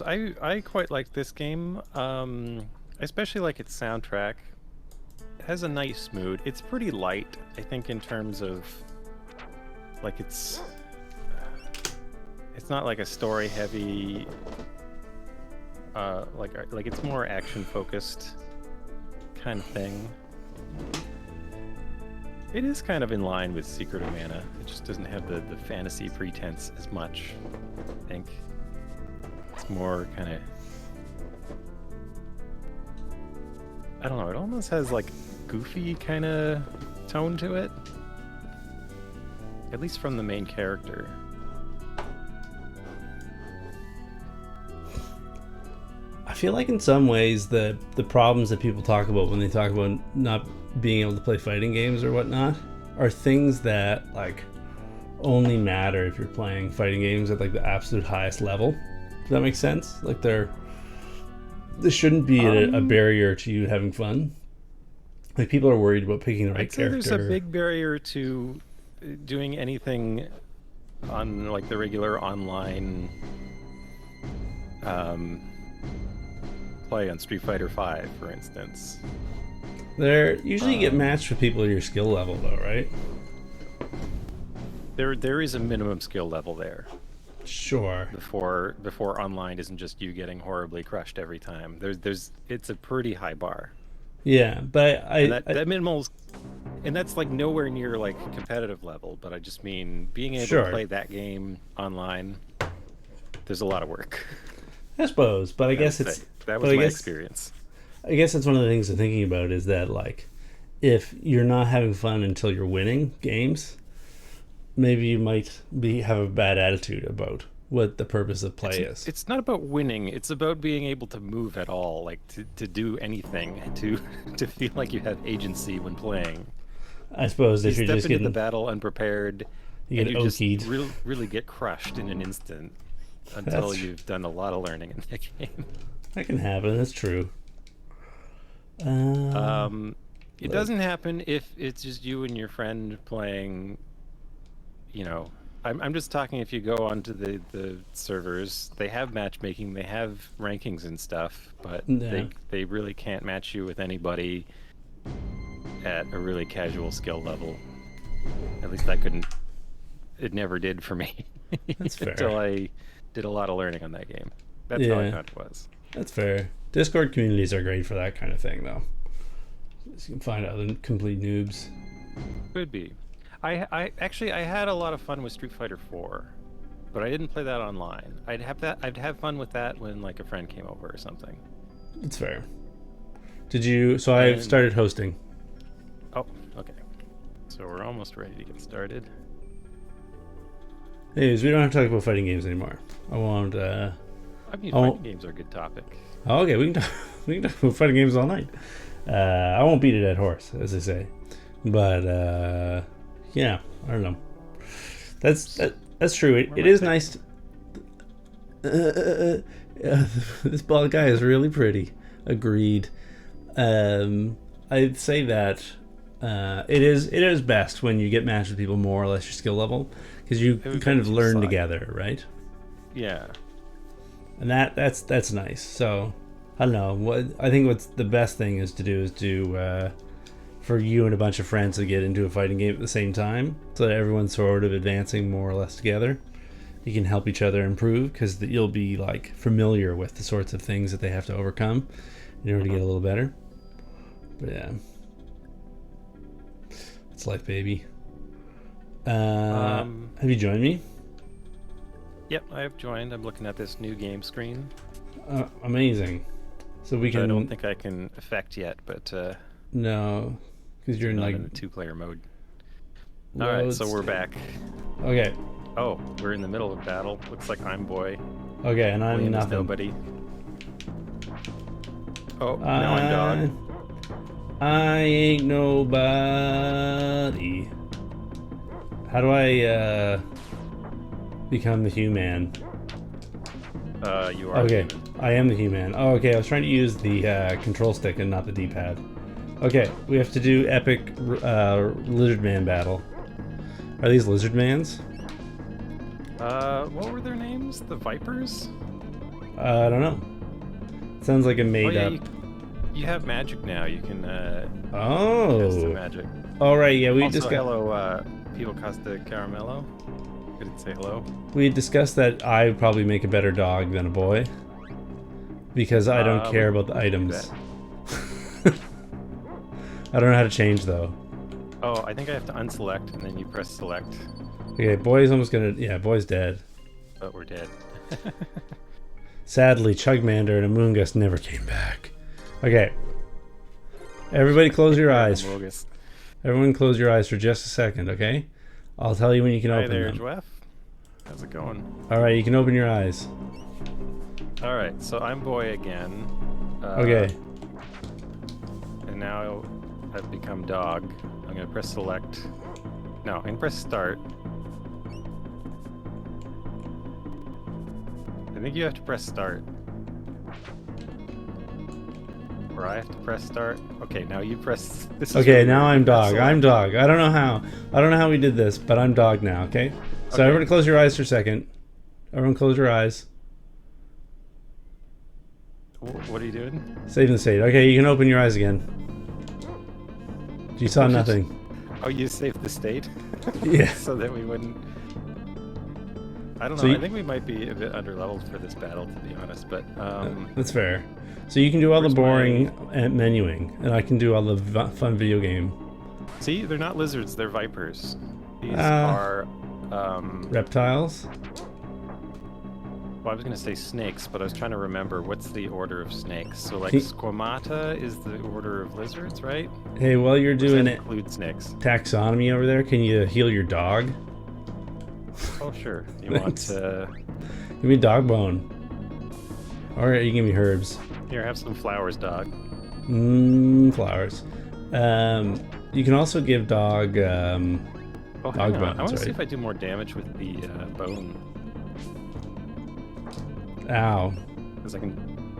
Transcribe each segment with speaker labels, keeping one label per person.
Speaker 1: games. I quite like this game. I especially like its soundtrack. It has a nice mood. It's pretty light, I think, in terms of like it's not like a story heavy. Like it's more action focused kind of thing. It is kind of in line with Secret of Mana. It just doesn't have the fantasy pretense as much, I think. It's more kind of... I don't know, it almost has like goofy kind of tone to it. At least from the main character.
Speaker 2: I feel like in some ways the problems that people talk about when they talk about not being able to play fighting games or whatnot are things that like only matter if you're playing fighting games at like the absolute highest level. Does that make sense? Like there shouldn't be a barrier to you having fun. Like people are worried about picking the right character.
Speaker 1: There's a big barrier to doing anything on like the regular online play on Street Fighter V, for instance.
Speaker 2: They're usually get matched with people at your skill level, though, right?
Speaker 1: There is a minimum skill level there.
Speaker 2: Sure.
Speaker 1: Before online isn't just you getting horribly crushed every time. It's a pretty high bar.
Speaker 2: Yeah, but
Speaker 1: that minimal's, and that's like nowhere near like competitive level. But I just mean being able to play that game online. There's a lot of work.
Speaker 2: I suppose, but I guess
Speaker 1: that was my experience.
Speaker 2: I guess that's one of the things I'm thinking about is that like if you're not having fun until you're winning games, maybe you might have a bad attitude about what the purpose of play is.
Speaker 1: It's not about winning. It's about being able to move at all, like to do anything, to feel like you have agency when playing.
Speaker 2: I suppose if you're just getting
Speaker 1: the battle unprepared,
Speaker 2: you get
Speaker 1: just really get crushed in an instant until you've done a lot of learning in the game.
Speaker 2: That can happen. That's true.
Speaker 1: It doesn't happen if it's just you and your friend playing. You know, I'm just talking if you go onto the servers, they have matchmaking, they have rankings and stuff, but they really can't match you with anybody at a really casual skill level. At least it never did for me.
Speaker 2: That's fair.
Speaker 1: Until I did a lot of learning on that game. That's how I thought it was.
Speaker 2: That's fair. Discord communities are great for that kind of thing, though. You can find other complete noobs.
Speaker 1: Could be. I actually had a lot of fun with Street Fighter 4, but I didn't play that online. I'd have fun with that when like a friend came over or something.
Speaker 2: That's fair. Did you? So I started hosting.
Speaker 1: Oh, okay. So we're almost ready to get started.
Speaker 2: Anyways, we don't have to talk about fighting games anymore. I won't.
Speaker 1: Fighting games are a good topic.
Speaker 2: Oh, okay, we can talk about fighting games all night. I won't beat a dead horse, as they say. But yeah, I don't know. That's true. It is nice. This bald guy is really pretty. Agreed. I'd say that it is best when you get matched with people more or less your skill level, because you kind of learn together, right?
Speaker 1: Yeah.
Speaker 2: And that's nice. So I don't know. I think what's the best thing is to for you and a bunch of friends to get into a fighting game at the same time, so that everyone's sort of advancing more or less together. You can help each other improve because you'll be like familiar with the sorts of things that they have to overcome in order to get a little better. But yeah, it's life, baby. Have you joined me?
Speaker 1: Yep, I have joined. I'm looking at this new game screen.
Speaker 2: Amazing. So we can.
Speaker 1: I don't think I can affect yet, but
Speaker 2: no, because you're in like
Speaker 1: in the two-player mode. All right, so we're back.
Speaker 2: Okay.
Speaker 1: Oh, we're in the middle of battle. Looks like I'm boy.
Speaker 2: Okay, and I'm nothing.
Speaker 1: Nobody. Oh, now I'm dog.
Speaker 2: I ain't nobody. How do I become the human?
Speaker 1: You are.
Speaker 2: Okay, I am the human. Oh, okay. I was trying to use the control stick and not the D-pad. Okay, we have to do epic lizard man battle. Are these lizard mans?
Speaker 1: What were their names? The Vipers?
Speaker 2: I don't know. Sounds like a
Speaker 1: Oh
Speaker 2: made
Speaker 1: yeah,
Speaker 2: up.
Speaker 1: you have magic now. You can cast the
Speaker 2: Oh.
Speaker 1: magic.
Speaker 2: All right. Yeah, we
Speaker 1: Also,
Speaker 2: discussed.
Speaker 1: hello, People Costa Caramello. Couldn't say hello.
Speaker 2: We discussed that I would probably make a better dog than a boy because I don't care about the
Speaker 1: we can do
Speaker 2: items.
Speaker 1: that.
Speaker 2: I don't know how to change though.
Speaker 1: Oh, I think I have to unselect and then you press select.
Speaker 2: Okay, boy's almost gonna. Yeah, boy's dead.
Speaker 1: But we're dead.
Speaker 2: Sadly, Chugmander and Amoongus never came back. Okay. Everybody close your eyes.
Speaker 1: Amogus.
Speaker 2: Everyone close your eyes for just a second, okay? I'll tell you when you can
Speaker 1: Hi
Speaker 2: open
Speaker 1: there,
Speaker 2: them.
Speaker 1: Jeff. How's it going?
Speaker 2: Alright, you can open your eyes.
Speaker 1: Alright, so I'm boy again.
Speaker 2: Okay.
Speaker 1: And now I've become dog. I'm gonna press select. No, I can press start. I think you have to press start. Or I have to press start. Okay, now you press. This is
Speaker 2: Okay,
Speaker 1: really
Speaker 2: now
Speaker 1: weird.
Speaker 2: I'm
Speaker 1: You press
Speaker 2: dog. I'm
Speaker 1: select.
Speaker 2: dog. I don't know how. I don't know how we did this, but I'm dog now, okay? So
Speaker 1: Okay.
Speaker 2: everyone close your eyes for a second. Everyone close your eyes.
Speaker 1: What are you doing?
Speaker 2: Saving the state. Okay, you can open your eyes again. You saw nothing.
Speaker 1: Oh, you saved the state?
Speaker 2: Yeah.
Speaker 1: So that we wouldn't. I don't know.
Speaker 2: So you-
Speaker 1: I think we might be a bit underleveled for this battle, to be honest. But
Speaker 2: That's fair. So you can do all the
Speaker 1: Where's
Speaker 2: boring menuing, and I can do all the fun video game.
Speaker 1: see, they're not lizards; they're vipers. These
Speaker 2: Ah.
Speaker 1: are.
Speaker 2: Reptiles?
Speaker 1: Well, I was going to say snakes, but I was trying to remember what's the order of snakes. So, like,
Speaker 2: Can-
Speaker 1: squamata is the order of lizards, right?
Speaker 2: Hey, while you're
Speaker 1: Or does
Speaker 2: doing
Speaker 1: that
Speaker 2: it,
Speaker 1: include snakes?
Speaker 2: taxonomy over there, can you heal your dog?
Speaker 1: Oh, sure. You want
Speaker 2: Thanks.
Speaker 1: to.
Speaker 2: Give me dog bone. Alright, you can give me herbs.
Speaker 1: Here, have some flowers, dog.
Speaker 2: Flowers. You can also give dog,
Speaker 1: Oh,
Speaker 2: Dog
Speaker 1: hang on. I
Speaker 2: bones,
Speaker 1: want to see
Speaker 2: right?
Speaker 1: if I do more damage with the bone.
Speaker 2: ow.
Speaker 1: Because I can.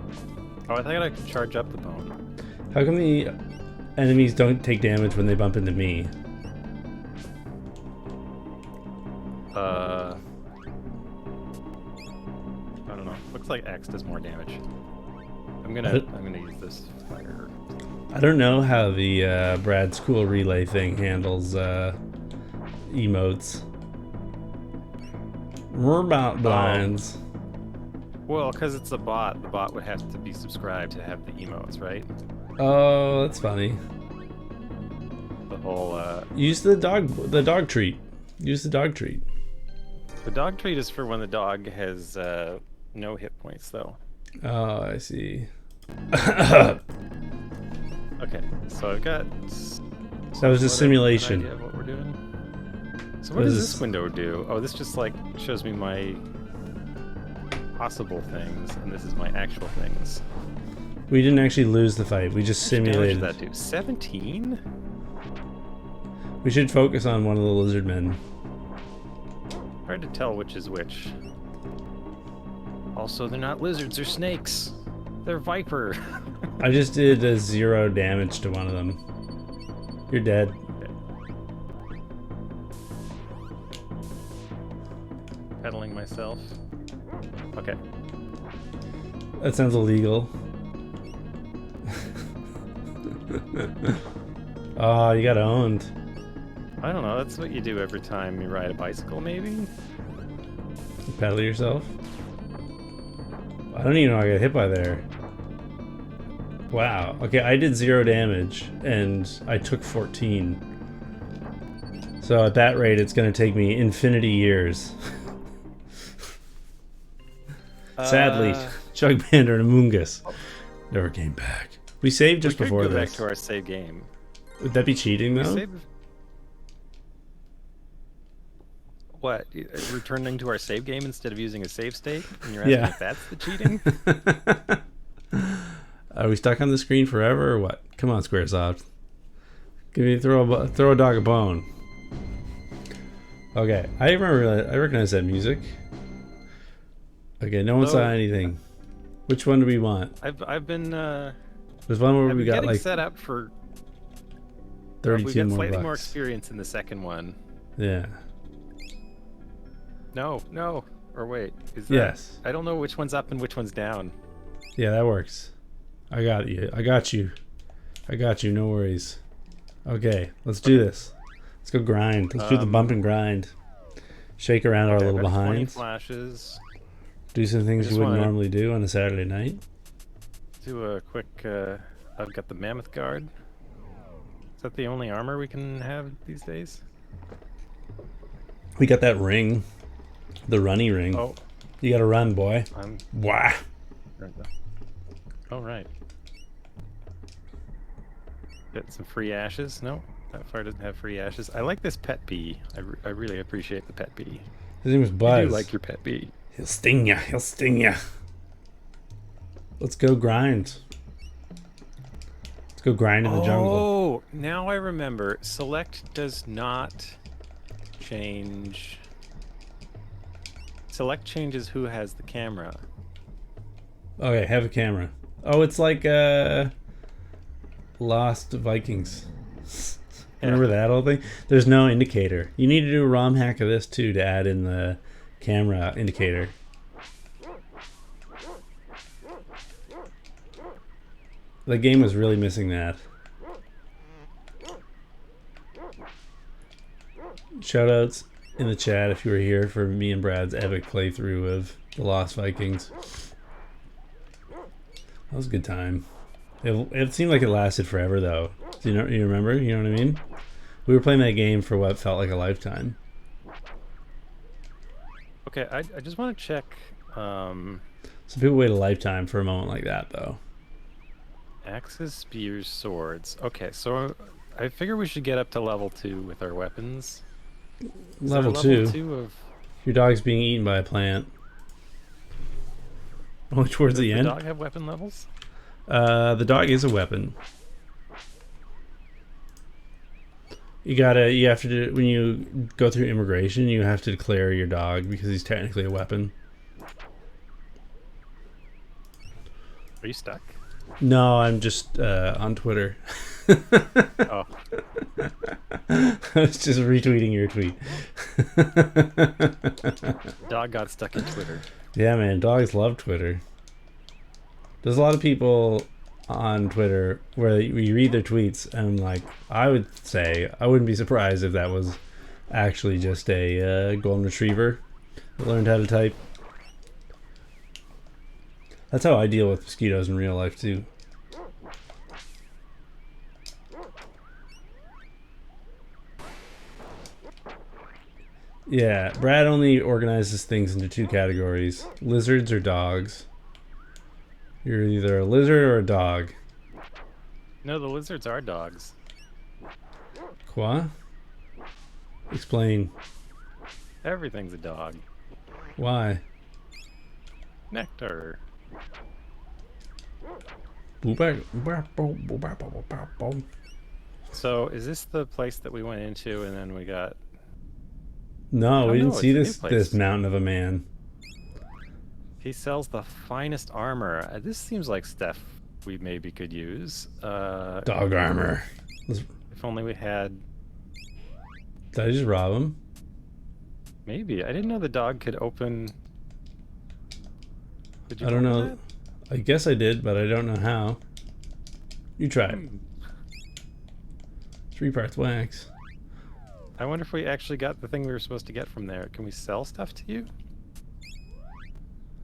Speaker 1: Oh, I thought I could charge up the bone.
Speaker 2: How come the enemies don't take damage when they bump into me?
Speaker 1: I don't know. Looks like X does more damage. I'm gonna use this fire.
Speaker 2: I don't know how the Brad School Relay thing handles emotes. Robot blinds.
Speaker 1: Well, because it's a bot, the bot would have to be subscribed to have the emotes, right?
Speaker 2: Oh, that's funny.
Speaker 1: The whole
Speaker 2: Use the dog treat. Use the dog treat.
Speaker 1: the dog treat is for when the dog has no hit points, though.
Speaker 2: Oh, I see.
Speaker 1: Okay, so I've got.
Speaker 2: That was a
Speaker 1: An
Speaker 2: simulation.
Speaker 1: idea of what we're doing. So what does this window do? Oh, this just like shows me my possible things, and this is my actual things.
Speaker 2: We didn't actually lose the fight. We just
Speaker 1: How much damage
Speaker 2: simulated.
Speaker 1: does that do? 17?
Speaker 2: We should focus on one of the lizard men.
Speaker 1: Hard to tell which is which. Also, they're not lizards, they're snakes. They're viper.
Speaker 2: I just did 0 damage to one of them. You're dead.
Speaker 1: Pedaling myself. Okay.
Speaker 2: That sounds illegal. Oh, you got owned.
Speaker 1: I don't know, that's what you do every time you ride a bicycle, maybe?
Speaker 2: You pedal yourself. I don't even know I got hit by there. Wow. Okay, I did 0 damage and I took 14. So at that rate, it's going to take me infinity years. Sadly, Chugmander and Amoongus never came back. We saved just
Speaker 1: we could
Speaker 2: before
Speaker 1: go back
Speaker 2: this.
Speaker 1: to our save game.
Speaker 2: Would that be cheating
Speaker 1: We
Speaker 2: though?
Speaker 1: saved... What? Returning to our save game instead of using a save state? And you're asking
Speaker 2: Yeah.
Speaker 1: if that's the cheating?
Speaker 2: Are we stuck on the screen forever or what? Come on, Squaresoft. Give me throw a dog a bone. Okay, I remember. I recognize that music. Okay, no one saw
Speaker 1: Hello?
Speaker 2: anything. Which one do we want?
Speaker 1: I've been
Speaker 2: There's one where
Speaker 1: I've
Speaker 2: we
Speaker 1: been
Speaker 2: got
Speaker 1: getting
Speaker 2: like
Speaker 1: set up for. We
Speaker 2: 32
Speaker 1: got
Speaker 2: more
Speaker 1: slightly more
Speaker 2: bucks.
Speaker 1: experience in the second one.
Speaker 2: Yeah.
Speaker 1: No, Or wait, is that?
Speaker 2: Yes.
Speaker 1: I don't know which one's up and which one's down.
Speaker 2: Yeah, that works. I got you. I got you. I got you. No worries. Okay, let's do this. Let's go grind. Let's do the bump and grind. Shake around our
Speaker 1: Okay,
Speaker 2: little
Speaker 1: I've got 20
Speaker 2: behinds.
Speaker 1: flashes.
Speaker 2: Do some
Speaker 1: I
Speaker 2: things you
Speaker 1: just
Speaker 2: wouldn't
Speaker 1: want
Speaker 2: normally do on a Saturday night.
Speaker 1: to do a quick. I've got the mammoth guard. Is that the only armor we can have these days?
Speaker 2: We got that ring. The runny ring.
Speaker 1: Oh,
Speaker 2: You gotta run, boy.
Speaker 1: I'm.
Speaker 2: Wah.
Speaker 1: Oh right. Get some free ashes. No, that far doesn't have free ashes. I like this pet bee. I really appreciate the pet bee.
Speaker 2: His name is
Speaker 1: I
Speaker 2: Buzz.
Speaker 1: do like your pet bee.
Speaker 2: He'll sting ya. He'll sting ya. Let's go grind. Let's go grind in the jungle.
Speaker 1: Oh, now I remember. Select does not change. Select changes who has the camera.
Speaker 2: Okay, have a camera. Oh, it's like Lost Vikings. Remember that whole thing? There's no indicator. You need to do a ROM hack of this too to add in the camera indicator. The game was really missing that. Shoutouts in the chat if you were here for me and Brad's epic playthrough of the Lost Vikings. That was a good time. It seemed like it lasted forever though. Do you remember? You know what I mean? We were playing that game for what felt like a lifetime.
Speaker 1: Okay, I just want to check
Speaker 2: Some people wait a lifetime for a moment like that though.
Speaker 1: axes, spears, swords. Okay, so I figure we should get up to level 2 with our weapons. Is there
Speaker 2: Level
Speaker 1: level
Speaker 2: 2.
Speaker 1: 2 of
Speaker 2: Your dog's being eaten by a plant. Only towards
Speaker 1: does
Speaker 2: the
Speaker 1: the
Speaker 2: end.
Speaker 1: dog have weapon levels?
Speaker 2: The dog is a weapon. You have to do, when you go through immigration, you have to declare your dog because he's technically a weapon.
Speaker 1: Are you stuck?
Speaker 2: No, I'm just on Twitter.
Speaker 1: Oh,
Speaker 2: I was just retweeting your tweet.
Speaker 1: dog got stuck in Twitter.
Speaker 2: Yeah, man, dogs love Twitter. There's a lot of people on Twitter where you read their tweets and like, I would say, I wouldn't be surprised if that was actually just a golden retriever that learned how to type. That's how I deal with mosquitoes in real life too. Yeah, Brad only organizes things into 2 categories: lizards or dogs. You're either a lizard or a dog.
Speaker 1: No, the lizards are dogs.
Speaker 2: Quoi? Explain.
Speaker 1: Everything's a dog.
Speaker 2: Why?
Speaker 1: Nectar. So, is this the place that we went into and then we got...
Speaker 2: No,
Speaker 1: Oh,
Speaker 2: we
Speaker 1: no,
Speaker 2: didn't see
Speaker 1: it's a new
Speaker 2: this
Speaker 1: place.
Speaker 2: mountain of a man.
Speaker 1: He sells the finest armor. This seems like stuff we maybe could use.
Speaker 2: Dog armor.
Speaker 1: If only we had...
Speaker 2: Did I just rob him?
Speaker 1: Maybe. I didn't know the dog could open... Did you
Speaker 2: I don't
Speaker 1: open
Speaker 2: know. I guess I did, but I don't know how. You try
Speaker 1: that?
Speaker 2: it. 3 parts wax.
Speaker 1: I wonder if we actually got the thing we were supposed to get from there. Can we sell stuff to you?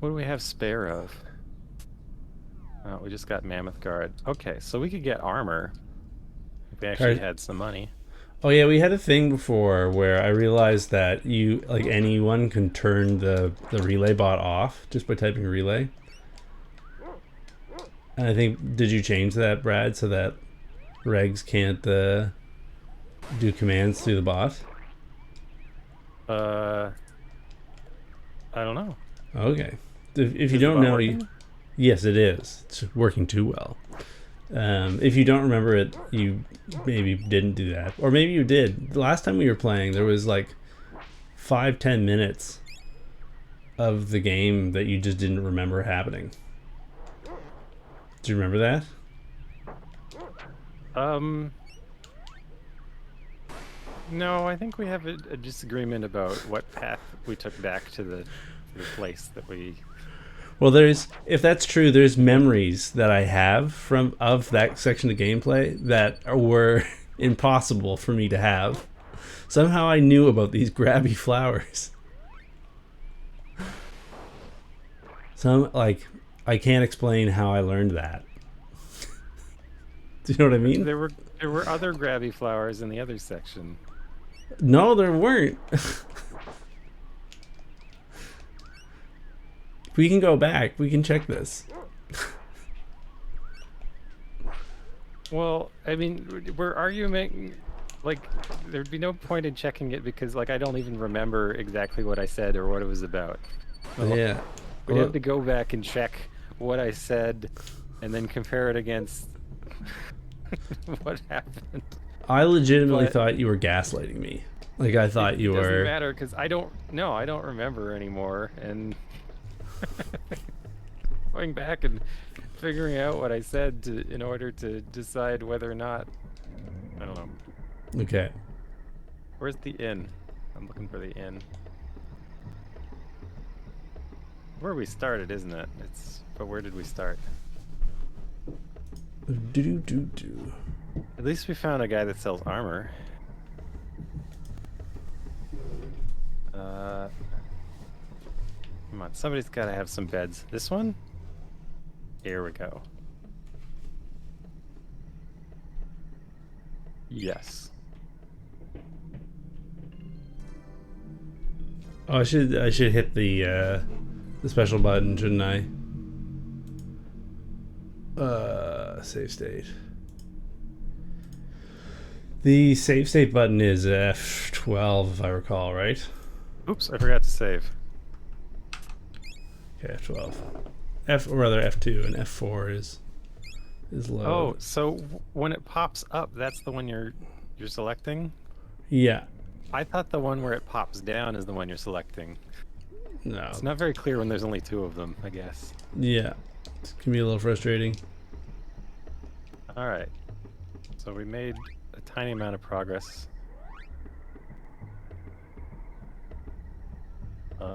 Speaker 1: What do we have spare of? Oh, we just got mammoth guard. Okay, so we could get armor if we actually
Speaker 2: Card-
Speaker 1: had some money.
Speaker 2: Oh yeah, we had a thing before where I realized that you, like, anyone can turn the relay bot off just by typing relay. And I think, did you change that, Brad, so that regs can't do commands through the bot?
Speaker 1: I don't know.
Speaker 2: Okay. If you
Speaker 1: Is
Speaker 2: don't
Speaker 1: the bot
Speaker 2: know,
Speaker 1: working?
Speaker 2: yes, it is. It's working too well. If you don't remember it, you maybe didn't do that, or maybe you did. The last time we were playing, there was like 5-10 minutes of the game that you just didn't remember happening. Do you remember that?
Speaker 1: No, I think we have a disagreement about what path we took back to the to the place that we.
Speaker 2: Well, if that's true, there's memories that I have of that section of gameplay that were impossible for me to have. Somehow I knew about these grabby flowers. I can't explain how I learned that. Do you know what I mean?
Speaker 1: There were other grabby flowers in the other section.
Speaker 2: No, there weren't. We can go back. We can check this.
Speaker 1: Well, I mean, we're arguing, like, there'd be no point in checking it because, like, I don't even remember exactly what I said or what it was about. Well,
Speaker 2: Yeah.
Speaker 1: we'd have to go back and check what I said and then compare it against what happened.
Speaker 2: I legitimately thought you were gaslighting me. Like, I thought you
Speaker 1: were... It doesn't
Speaker 2: were...
Speaker 1: matter because I don't remember anymore, and going back and figuring out what I said in order to decide whether or not, I don't know.
Speaker 2: Okay.
Speaker 1: Where's the inn? I'm looking for the inn. Where we started, isn't it? But where did we start?
Speaker 2: Do.
Speaker 1: At least we found a guy that sells armor. Come on, somebody's got to have some beds. This one? Here we go. Yes.
Speaker 2: Oh, I should hit the special button, shouldn't I? Save state. The save state button is F12, if I recall, right?
Speaker 1: Oops, I forgot to save.
Speaker 2: Okay, F12. Or rather F2, and F4 is low.
Speaker 1: Oh, so when it pops up, that's the one you're selecting?
Speaker 2: Yeah.
Speaker 1: I thought the one where it pops down is the one you're selecting.
Speaker 2: No.
Speaker 1: It's not very clear when there's only two of them, I guess.
Speaker 2: Yeah. It can be a little frustrating.
Speaker 1: Alright. So we made a tiny amount of progress. You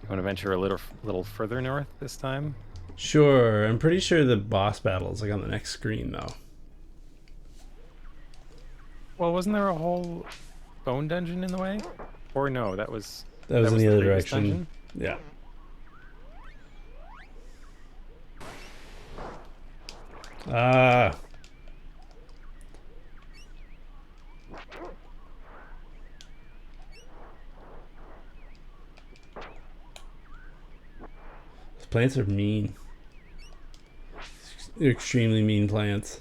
Speaker 1: want to venture a little further north this time?
Speaker 2: Sure. I'm pretty sure the boss battle is like on the next screen, though.
Speaker 1: Well, wasn't there a whole bone dungeon in the way? Or no, that was
Speaker 2: in the other direction.
Speaker 1: Dungeon?
Speaker 2: Yeah. Ah. These plants are mean. They're extremely mean plants.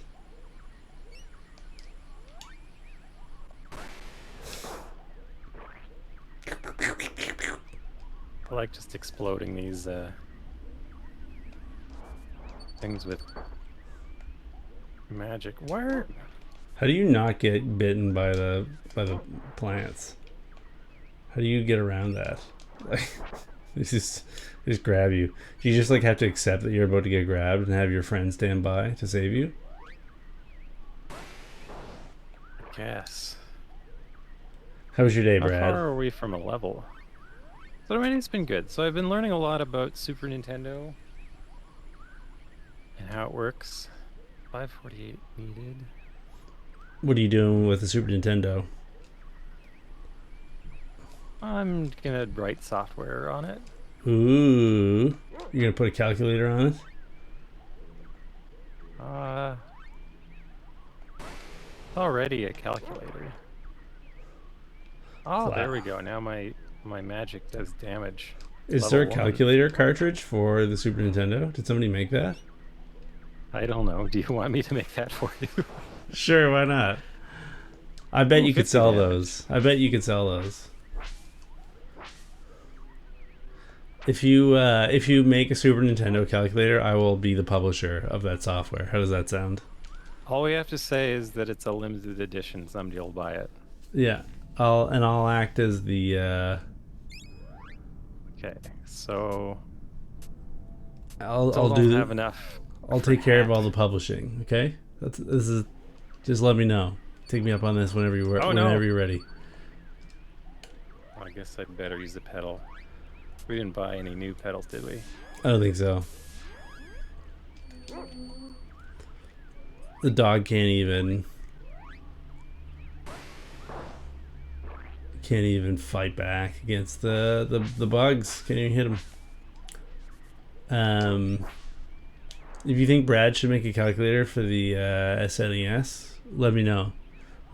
Speaker 1: I like just exploding these things with magic. Where?
Speaker 2: How do you not get bitten by the plants? How do you get around that? Like, they just grab you. Do you just like have to accept that you're about to get grabbed and have your friend stand by to save you?
Speaker 1: I guess.
Speaker 2: How was your day, Brad?
Speaker 1: How far are we from a level? So I mean, it's been good. So I've been learning a lot about Super Nintendo and how it works. 548 needed.
Speaker 2: What are you doing with the Super Nintendo?
Speaker 1: I'm gonna write software on it.
Speaker 2: Ooh. You're gonna put a calculator on it?
Speaker 1: Already a calculator. Oh,
Speaker 2: Flat.
Speaker 1: there we go. Now my magic does damage.
Speaker 2: Is there a calculator cartridge for the Super Nintendo? Did somebody make that?
Speaker 1: I don't know. Do you want me to make that for you?
Speaker 2: Sure, why not? I bet you could sell those. I bet you could sell those. If you make a Super Nintendo calculator, I will be the publisher of that software. How does that sound?
Speaker 1: All we have to say is that it's a limited edition. Somebody will buy it.
Speaker 2: Yeah. I'll act as the
Speaker 1: Okay. So
Speaker 2: I'll
Speaker 1: have enough.
Speaker 2: I'll take care of all the publishing, okay? This is just let me know. Take me up on this whenever you're ready.
Speaker 1: I want to guess I'd better use the pedal. We didn't buy any new pedals, did we?
Speaker 2: I don't think so. The dog can't even fight back against the bugs. Can't even hit them. If you think Brad should make a calculator for the SNES, let me know.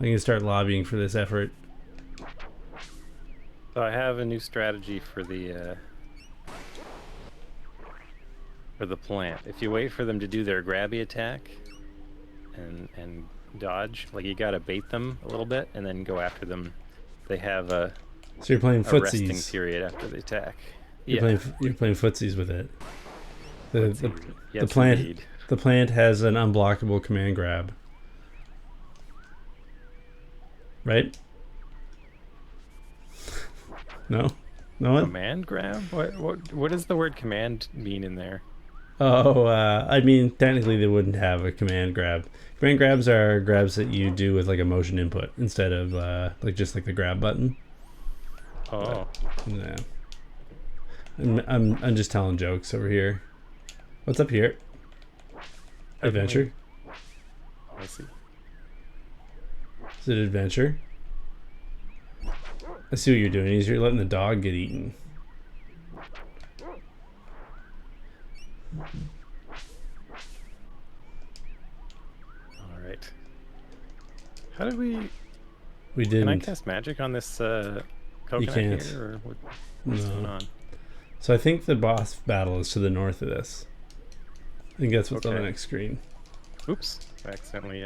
Speaker 2: I can start lobbying for this effort.
Speaker 1: So I have a new strategy for the plant. If you wait for them to do their grabby attack and dodge, like you gotta bait them a little bit and then go after them. They have a
Speaker 2: So you're playing
Speaker 1: resting
Speaker 2: footsies.
Speaker 1: period after the attack.
Speaker 2: You're playing footsies with it. The
Speaker 1: Yes,
Speaker 2: plant
Speaker 1: indeed.
Speaker 2: the plant has an unblockable command grab. Right? No? No one?
Speaker 1: Command grab? What does the word command mean in there?
Speaker 2: Oh, I mean, technically they wouldn't have a command grab. Command grabs are grabs that you do with like a motion input instead of like just like the grab button.
Speaker 1: Oh.
Speaker 2: Yeah. I'm just telling jokes over here. What's up here? Adventure?
Speaker 1: I see.
Speaker 2: Is it adventure? I see what you're doing. You're letting the dog get eaten.
Speaker 1: Alright. How did we...
Speaker 2: We didn't.
Speaker 1: Can I cast magic on this coconut
Speaker 2: can't.
Speaker 1: here? Or what's going
Speaker 2: No.
Speaker 1: on?
Speaker 2: So I think the boss battle is to the north of this. I think that's what's on the
Speaker 1: Okay.
Speaker 2: next screen.
Speaker 1: Oops. I accidentally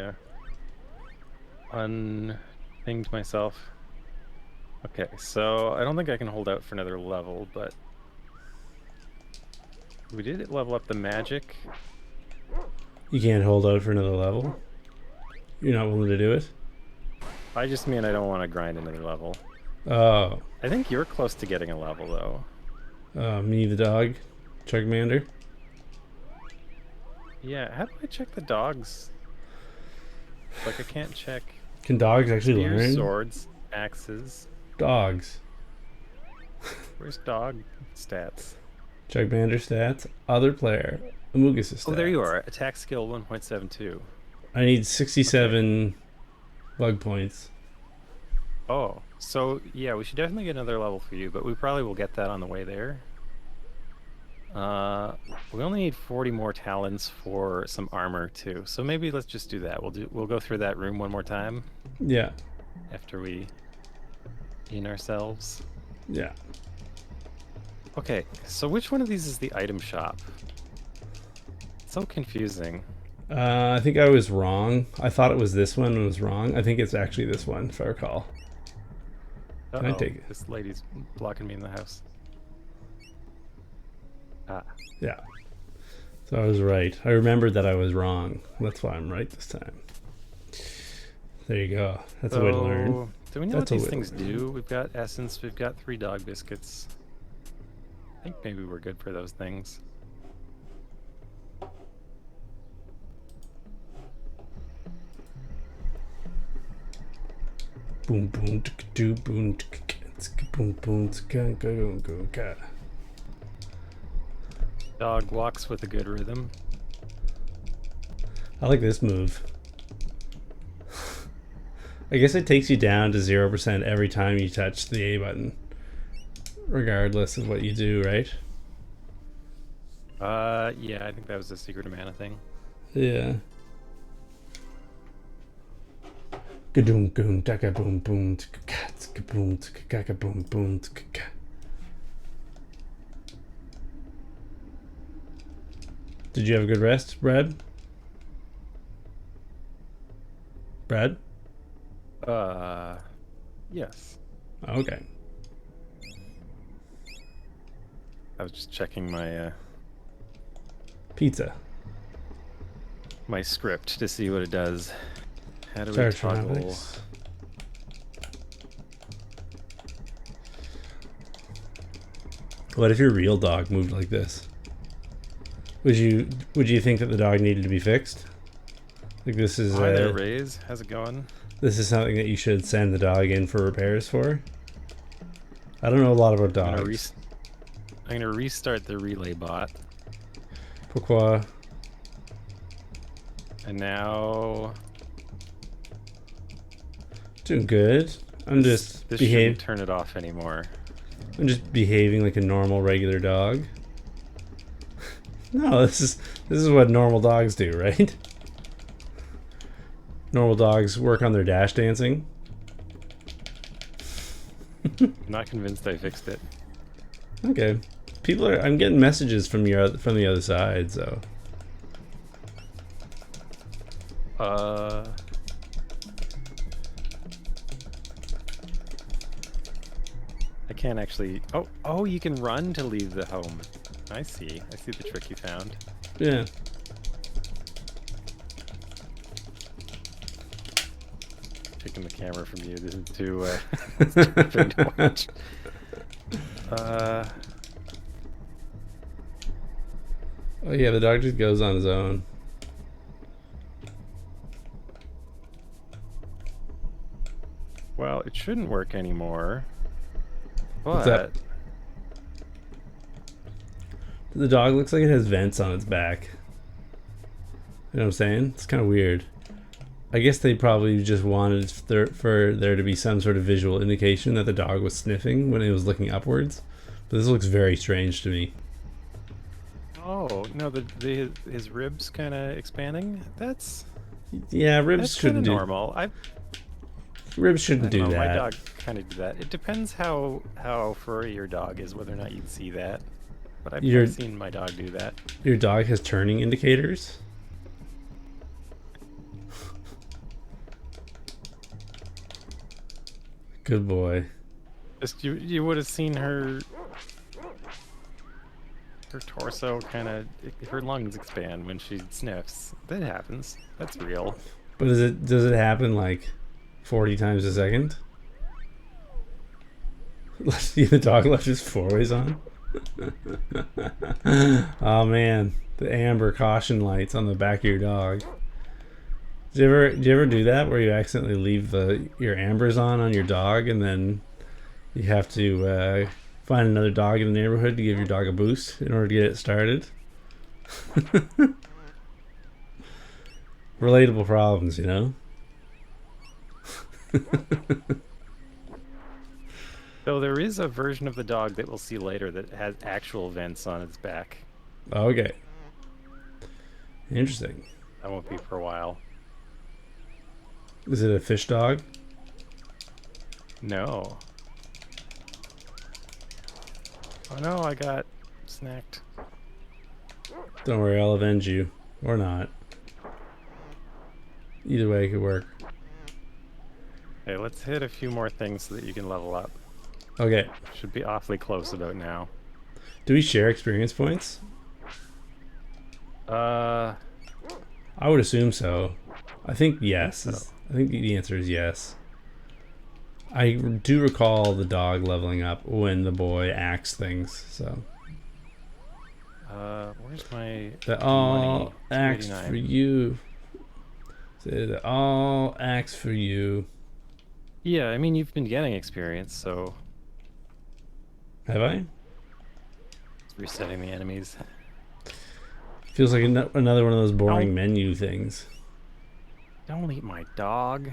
Speaker 1: unthinged myself. Okay, so I don't think I can hold out for another level, but we did level up the magic.
Speaker 2: You can't hold out for another level? You're not willing to do it?
Speaker 1: I just mean I don't want to grind another level.
Speaker 2: Oh.
Speaker 1: I think you're close to getting a level, though.
Speaker 2: Me the dog? Chugmander?
Speaker 1: Yeah, how do I check the dogs? Like, I can't check
Speaker 2: Can dogs actually
Speaker 1: spears,
Speaker 2: learn?
Speaker 1: swords, axes.
Speaker 2: Dogs.
Speaker 1: Where's dog stats?
Speaker 2: Chugmander stats. Other player. Amugus stats.
Speaker 1: Oh, there you are. Attack skill 1.72.
Speaker 2: I need 67 bug points.
Speaker 1: Oh, so yeah, we should definitely get another level for you, but we probably will get that on the way there. We only need 40 more talents for some armor too, so maybe let's just do that. We'll go through that room one more time
Speaker 2: Yeah.
Speaker 1: after we in ourselves.
Speaker 2: Yeah.
Speaker 1: Okay, so which one of these is the item shop? It's so confusing.
Speaker 2: I think I was wrong. I thought it was this one and was wrong. I think it's actually this one, if I recall. Can I take it?
Speaker 1: This lady's blocking me in the house. Ah.
Speaker 2: Yeah. So I was right. I remembered that I was wrong. That's why I'm right this time. There you go. That's a way to learn.
Speaker 1: Do we know
Speaker 2: That's a
Speaker 1: what these
Speaker 2: way to
Speaker 1: things
Speaker 2: learn.
Speaker 1: do? We've got essence, we've got 3 dog biscuits. I think maybe we're good for those things.
Speaker 2: Boom boom do boom boom boom go.
Speaker 1: Dog walks with a good rhythm.
Speaker 2: I like this move. I guess it takes you down to 0% every time you touch the A button, regardless of what you do, right?
Speaker 1: Yeah, I think that was the secret of mana thing.
Speaker 2: Yeah. Gadoom goom taka boom boom tka boom tka boom boom tka. Did you have a good rest, Brad? Brad?
Speaker 1: Yes.
Speaker 2: Okay.
Speaker 1: I was just checking my
Speaker 2: Pizza.
Speaker 1: my script to see what it does. How do we
Speaker 2: Star
Speaker 1: toggle?
Speaker 2: Tropics. What if your real dog moved like this? Would you think that the dog needed to be fixed? Like this is
Speaker 1: Hi there, Raze. How's it going?
Speaker 2: this is something that you should send the dog in for repairs for? I don't know a lot about
Speaker 1: I'm
Speaker 2: dogs.
Speaker 1: gonna restart the relay bot,
Speaker 2: Pourquoi?
Speaker 1: and now
Speaker 2: Doing good. I'm just
Speaker 1: this shouldn't turn it off anymore.
Speaker 2: I'm just behaving like a normal, regular dog. No, this is what normal dogs do, right? Normal dogs work on their dash dancing.
Speaker 1: I'm not convinced I fixed it.
Speaker 2: Okay, people are. I'm getting messages from the other side, so.
Speaker 1: Uh, I can't actually. Oh, you can run to leave the home. I see. I see the trick you found.
Speaker 2: Yeah.
Speaker 1: Taking the camera from you. This is too tripping to watch.
Speaker 2: Oh yeah, the dog just goes on his own.
Speaker 1: Well, it shouldn't work anymore.
Speaker 2: What's that?
Speaker 1: But
Speaker 2: The dog looks like it has vents on its back. You know what I'm saying? It's kind of weird. I guess they probably just wanted for there to be some sort of visual indication that the dog was sniffing when it was looking upwards. But this looks very strange to me.
Speaker 1: oh no, his ribs kind of expanding. That's
Speaker 2: Yeah, ribs
Speaker 1: that's kind of
Speaker 2: shouldn't do.
Speaker 1: normal.
Speaker 2: Ribs
Speaker 1: I
Speaker 2: shouldn't
Speaker 1: don't
Speaker 2: do
Speaker 1: know. My
Speaker 2: that.
Speaker 1: dog kind of do that. It depends how furry your dog is, whether or not you'd see that. But
Speaker 2: Your
Speaker 1: I've seen my dog do that.
Speaker 2: your dog has turning indicators. Good boy.
Speaker 1: Just you would have seen her torso kind of, her lungs expand when she sniffs. That happens. That's real.
Speaker 2: But does it happen like 40 times a second? The dog left his four-ways on. Oh man, the amber caution lights on the back of your dog. Do you ever do that where you accidentally leave your ambers on your dog and then you have to find another dog in the neighborhood to give your dog a boost in order to get it started? Relatable problems, you know?
Speaker 1: Though there is a version of the dog that we'll see later that has actual vents on its back.
Speaker 2: Okay. Interesting.
Speaker 1: That won't be for a while.
Speaker 2: Is it a fish dog?
Speaker 1: No. Oh no, I got snacked.
Speaker 2: Don't worry, I'll avenge you. Or not. Either way, it could work.
Speaker 1: Okay, let's hit a few more things so that you can level up.
Speaker 2: Okay.
Speaker 1: Should be awfully close about now.
Speaker 2: Do we share experience points?
Speaker 1: Uh,
Speaker 2: I would assume so. I think yes.
Speaker 1: I think so.
Speaker 2: I think the answer is yes. I do recall the dog leveling up when the boy acts things, so.
Speaker 1: where's my
Speaker 2: The all
Speaker 1: money?
Speaker 2: acts
Speaker 1: 289.
Speaker 2: for you. The all acts for you.
Speaker 1: Yeah, I mean, you've been getting experience, so
Speaker 2: Have I?
Speaker 1: it's resetting the enemies.
Speaker 2: Feels like another one of those boring
Speaker 1: Don't-
Speaker 2: menu things.
Speaker 1: Don't eat my dog.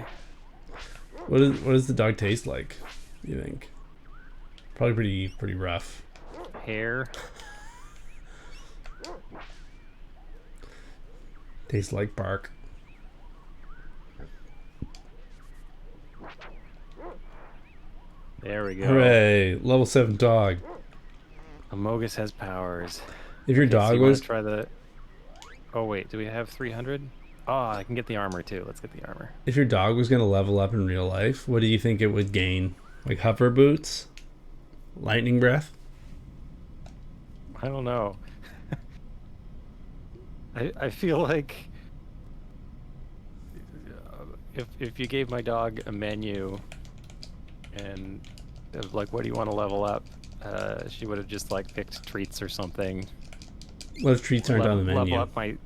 Speaker 2: What does the dog taste like? You think? Probably pretty rough.
Speaker 1: Hair.
Speaker 2: Tastes like bark.
Speaker 1: There we go.
Speaker 2: Hooray! Level 7 dog.
Speaker 1: Amogus has powers.
Speaker 2: If your
Speaker 1: Okay, so
Speaker 2: dog
Speaker 1: you wanna
Speaker 2: was
Speaker 1: try the. Oh wait, do we have 300? Oh, I can get the armor too. Let's get the armor.
Speaker 2: if your dog was gonna level up in real life, what do you think it would gain? Like hover boots? Lightning breath?
Speaker 1: I don't know. I feel like if you gave my dog a menu and like, what do you want to level up? She would have just like picked treats or something.
Speaker 2: What if treats aren't on the menu?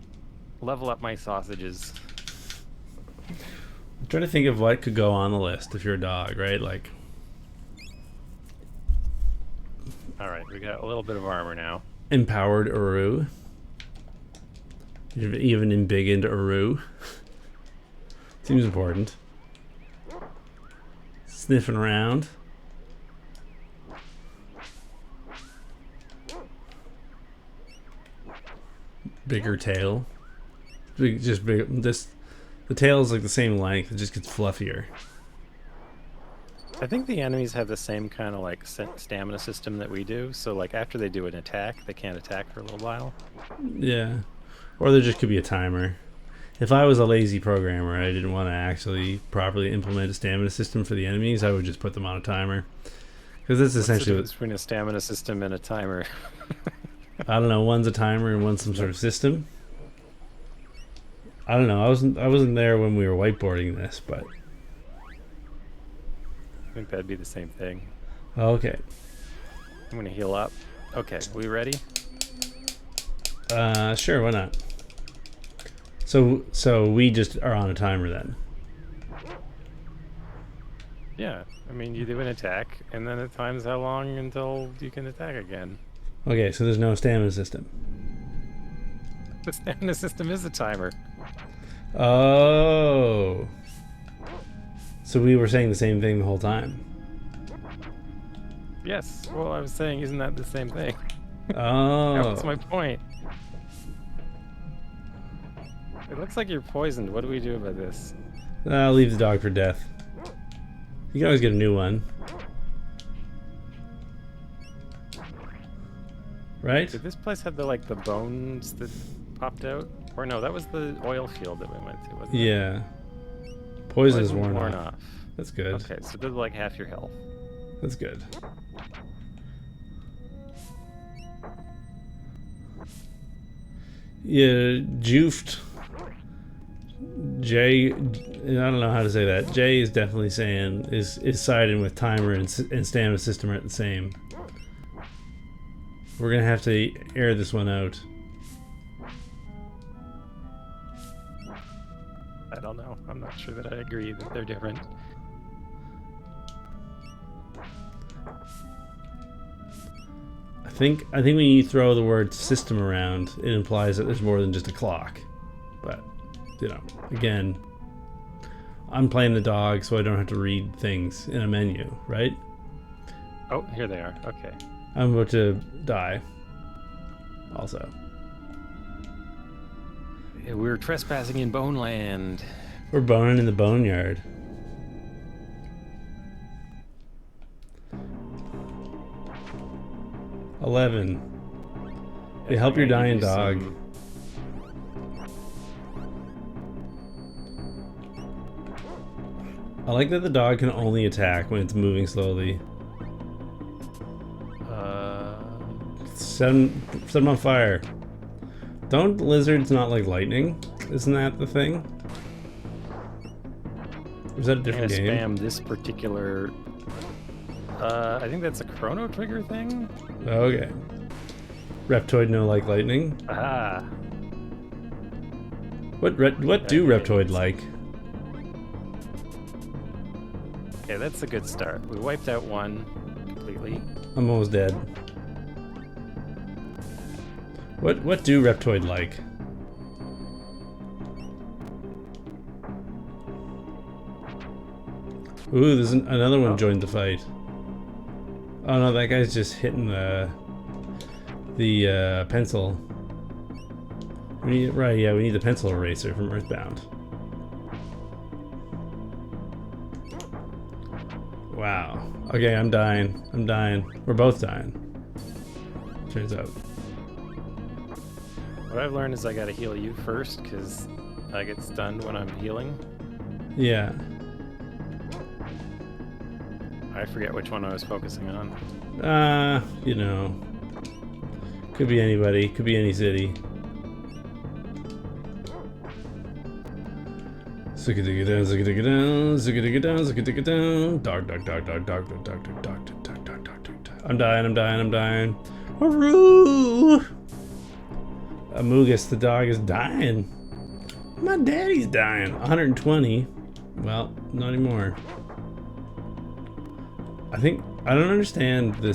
Speaker 1: Level up my sausages.
Speaker 2: I'm trying to think of what could go on the list if you're a dog, right? Like
Speaker 1: All right, we got a little bit of armor now.
Speaker 2: Empowered Uru. You're even in big into Uru. Seems important. Sniffing around. Bigger tail. Just big. The tail is like the same length. It just gets fluffier.
Speaker 1: I think the enemies have the same kind of like stamina system that we do. So like after they do an attack, they can't attack for a little while.
Speaker 2: Yeah. Or there just could be a timer. If I was a lazy programmer, I didn't want to actually properly implement a stamina system for the enemies, I would just put them on a timer. Because that's essentially
Speaker 1: what's the difference between a stamina system and a timer.
Speaker 2: I don't know. One's a timer and one's some sort of system. I don't know. I wasn't there when we were whiteboarding this, but
Speaker 1: I think that'd be the same thing.
Speaker 2: okay.
Speaker 1: I'm gonna heal up. Okay, we ready?
Speaker 2: Sure. Why not? So we just are on a timer then.
Speaker 1: Yeah. I mean, you do an attack, and then it times how long until you can attack again.
Speaker 2: Okay, so there's no stamina system.
Speaker 1: The stamina system is a timer.
Speaker 2: Oh. So we were saying the same thing the whole time.
Speaker 1: Yes. Well, I was saying, isn't that the same thing?
Speaker 2: Oh.
Speaker 1: That was my point. It looks like you're poisoned. What do we do about this?
Speaker 2: I'll leave the dog for death. You can always get a new one. Right?
Speaker 1: Did this place have the bones that popped out? Or no, that was the oil field that we went to, wasn't it?
Speaker 2: Yeah. Poison is
Speaker 1: Poison's
Speaker 2: worn off. That's good.
Speaker 1: Okay, so this is like half your health.
Speaker 2: That's good. Yeah, Joofed. Jay, I don't know how to say that. Jay is definitely saying is siding with timer and stamina system are the same. We're gonna have to air this one out.
Speaker 1: I don't know. I'm not sure that I agree that they're different.
Speaker 2: I think when you throw the word system around, it implies that there's more than just a clock. But you know, again, I'm playing the dog, so I don't have to read things in a menu, right?
Speaker 1: Oh, here they are. Okay.
Speaker 2: I'm about to die. Also.
Speaker 1: Yeah, we're trespassing in Boneland.
Speaker 2: We're boning in the boneyard. $11. They help your dying dog. I like that the dog can only attack when it's moving slowly. Set them on fire. Don't lizards not like lightning? Isn't that the thing? Or is that a different game?
Speaker 1: Spam this particular. I think that's a chrono trigger thing.
Speaker 2: Okay. Reptoid no like lightning.
Speaker 1: Ah.
Speaker 2: What do Reptoid like?
Speaker 1: Okay, that's a good start. We wiped out one completely.
Speaker 2: I'm almost dead. What do Reptoid like? Ooh, there's another one joined the fight. Oh no, that guy's just hitting the pencil. We need we need the pencil eraser from Earthbound. Wow. Okay, I'm dying. We're both dying. Turns out.
Speaker 1: What I've learned is I gotta heal you first, because I get stunned when I'm healing.
Speaker 2: Yeah.
Speaker 1: I forget which one I was focusing on.
Speaker 2: You know. Could be anybody, could be any city. Zigga-digga down, zigga-digga down, zigga-digga down, zigga-digga down. Dog. I'm dying. Aroo! Amugus, the dog, is dying. My daddy's dying. 120. Well, not anymore. I don't understand the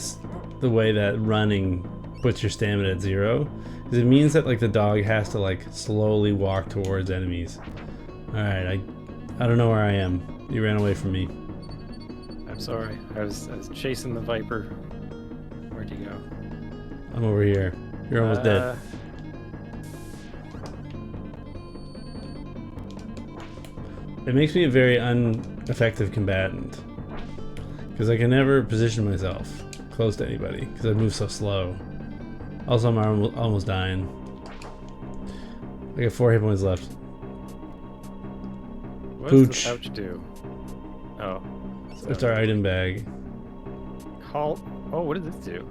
Speaker 2: the way that running puts your stamina at 0 is it means that like the dog has to like slowly walk towards enemies. All right, I don't know where I am. You ran away from me.
Speaker 1: I'm sorry. I was chasing the viper. Where'd you go?
Speaker 2: I'm over here. You're almost dead. It makes me a very ineffective combatant because I can never position myself close to anybody because I move so slow. Also, I'm almost dying. I got 4 hit points left.
Speaker 1: What
Speaker 2: Pooch.
Speaker 1: does the pouch do? Oh.
Speaker 2: It's our item bag.
Speaker 1: Oh, what does this do?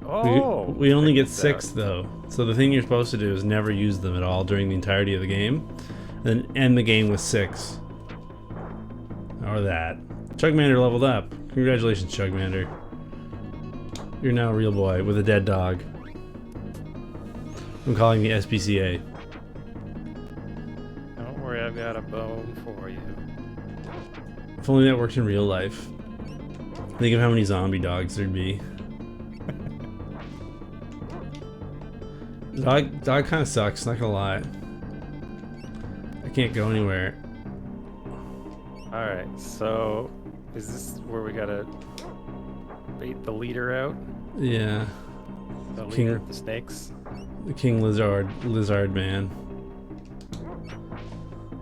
Speaker 1: Oh!
Speaker 2: We only get 6 though. So the thing you're supposed to do is never use them at all during the entirety of the game. Then end the game with 6. Or that. Chugmander leveled up. Congratulations, Chugmander. You're now a real boy with a dead dog. I'm calling the SPCA.
Speaker 1: Don't worry, I've got a bone for you.
Speaker 2: If only that worked in real life. Think of how many zombie dogs there'd be. Dog kind of sucks, not gonna lie. I can't go anywhere.
Speaker 1: Alright, so is this where we gotta bait the leader out?
Speaker 2: Yeah.
Speaker 1: The leader of the snakes?
Speaker 2: The King Lizard Man.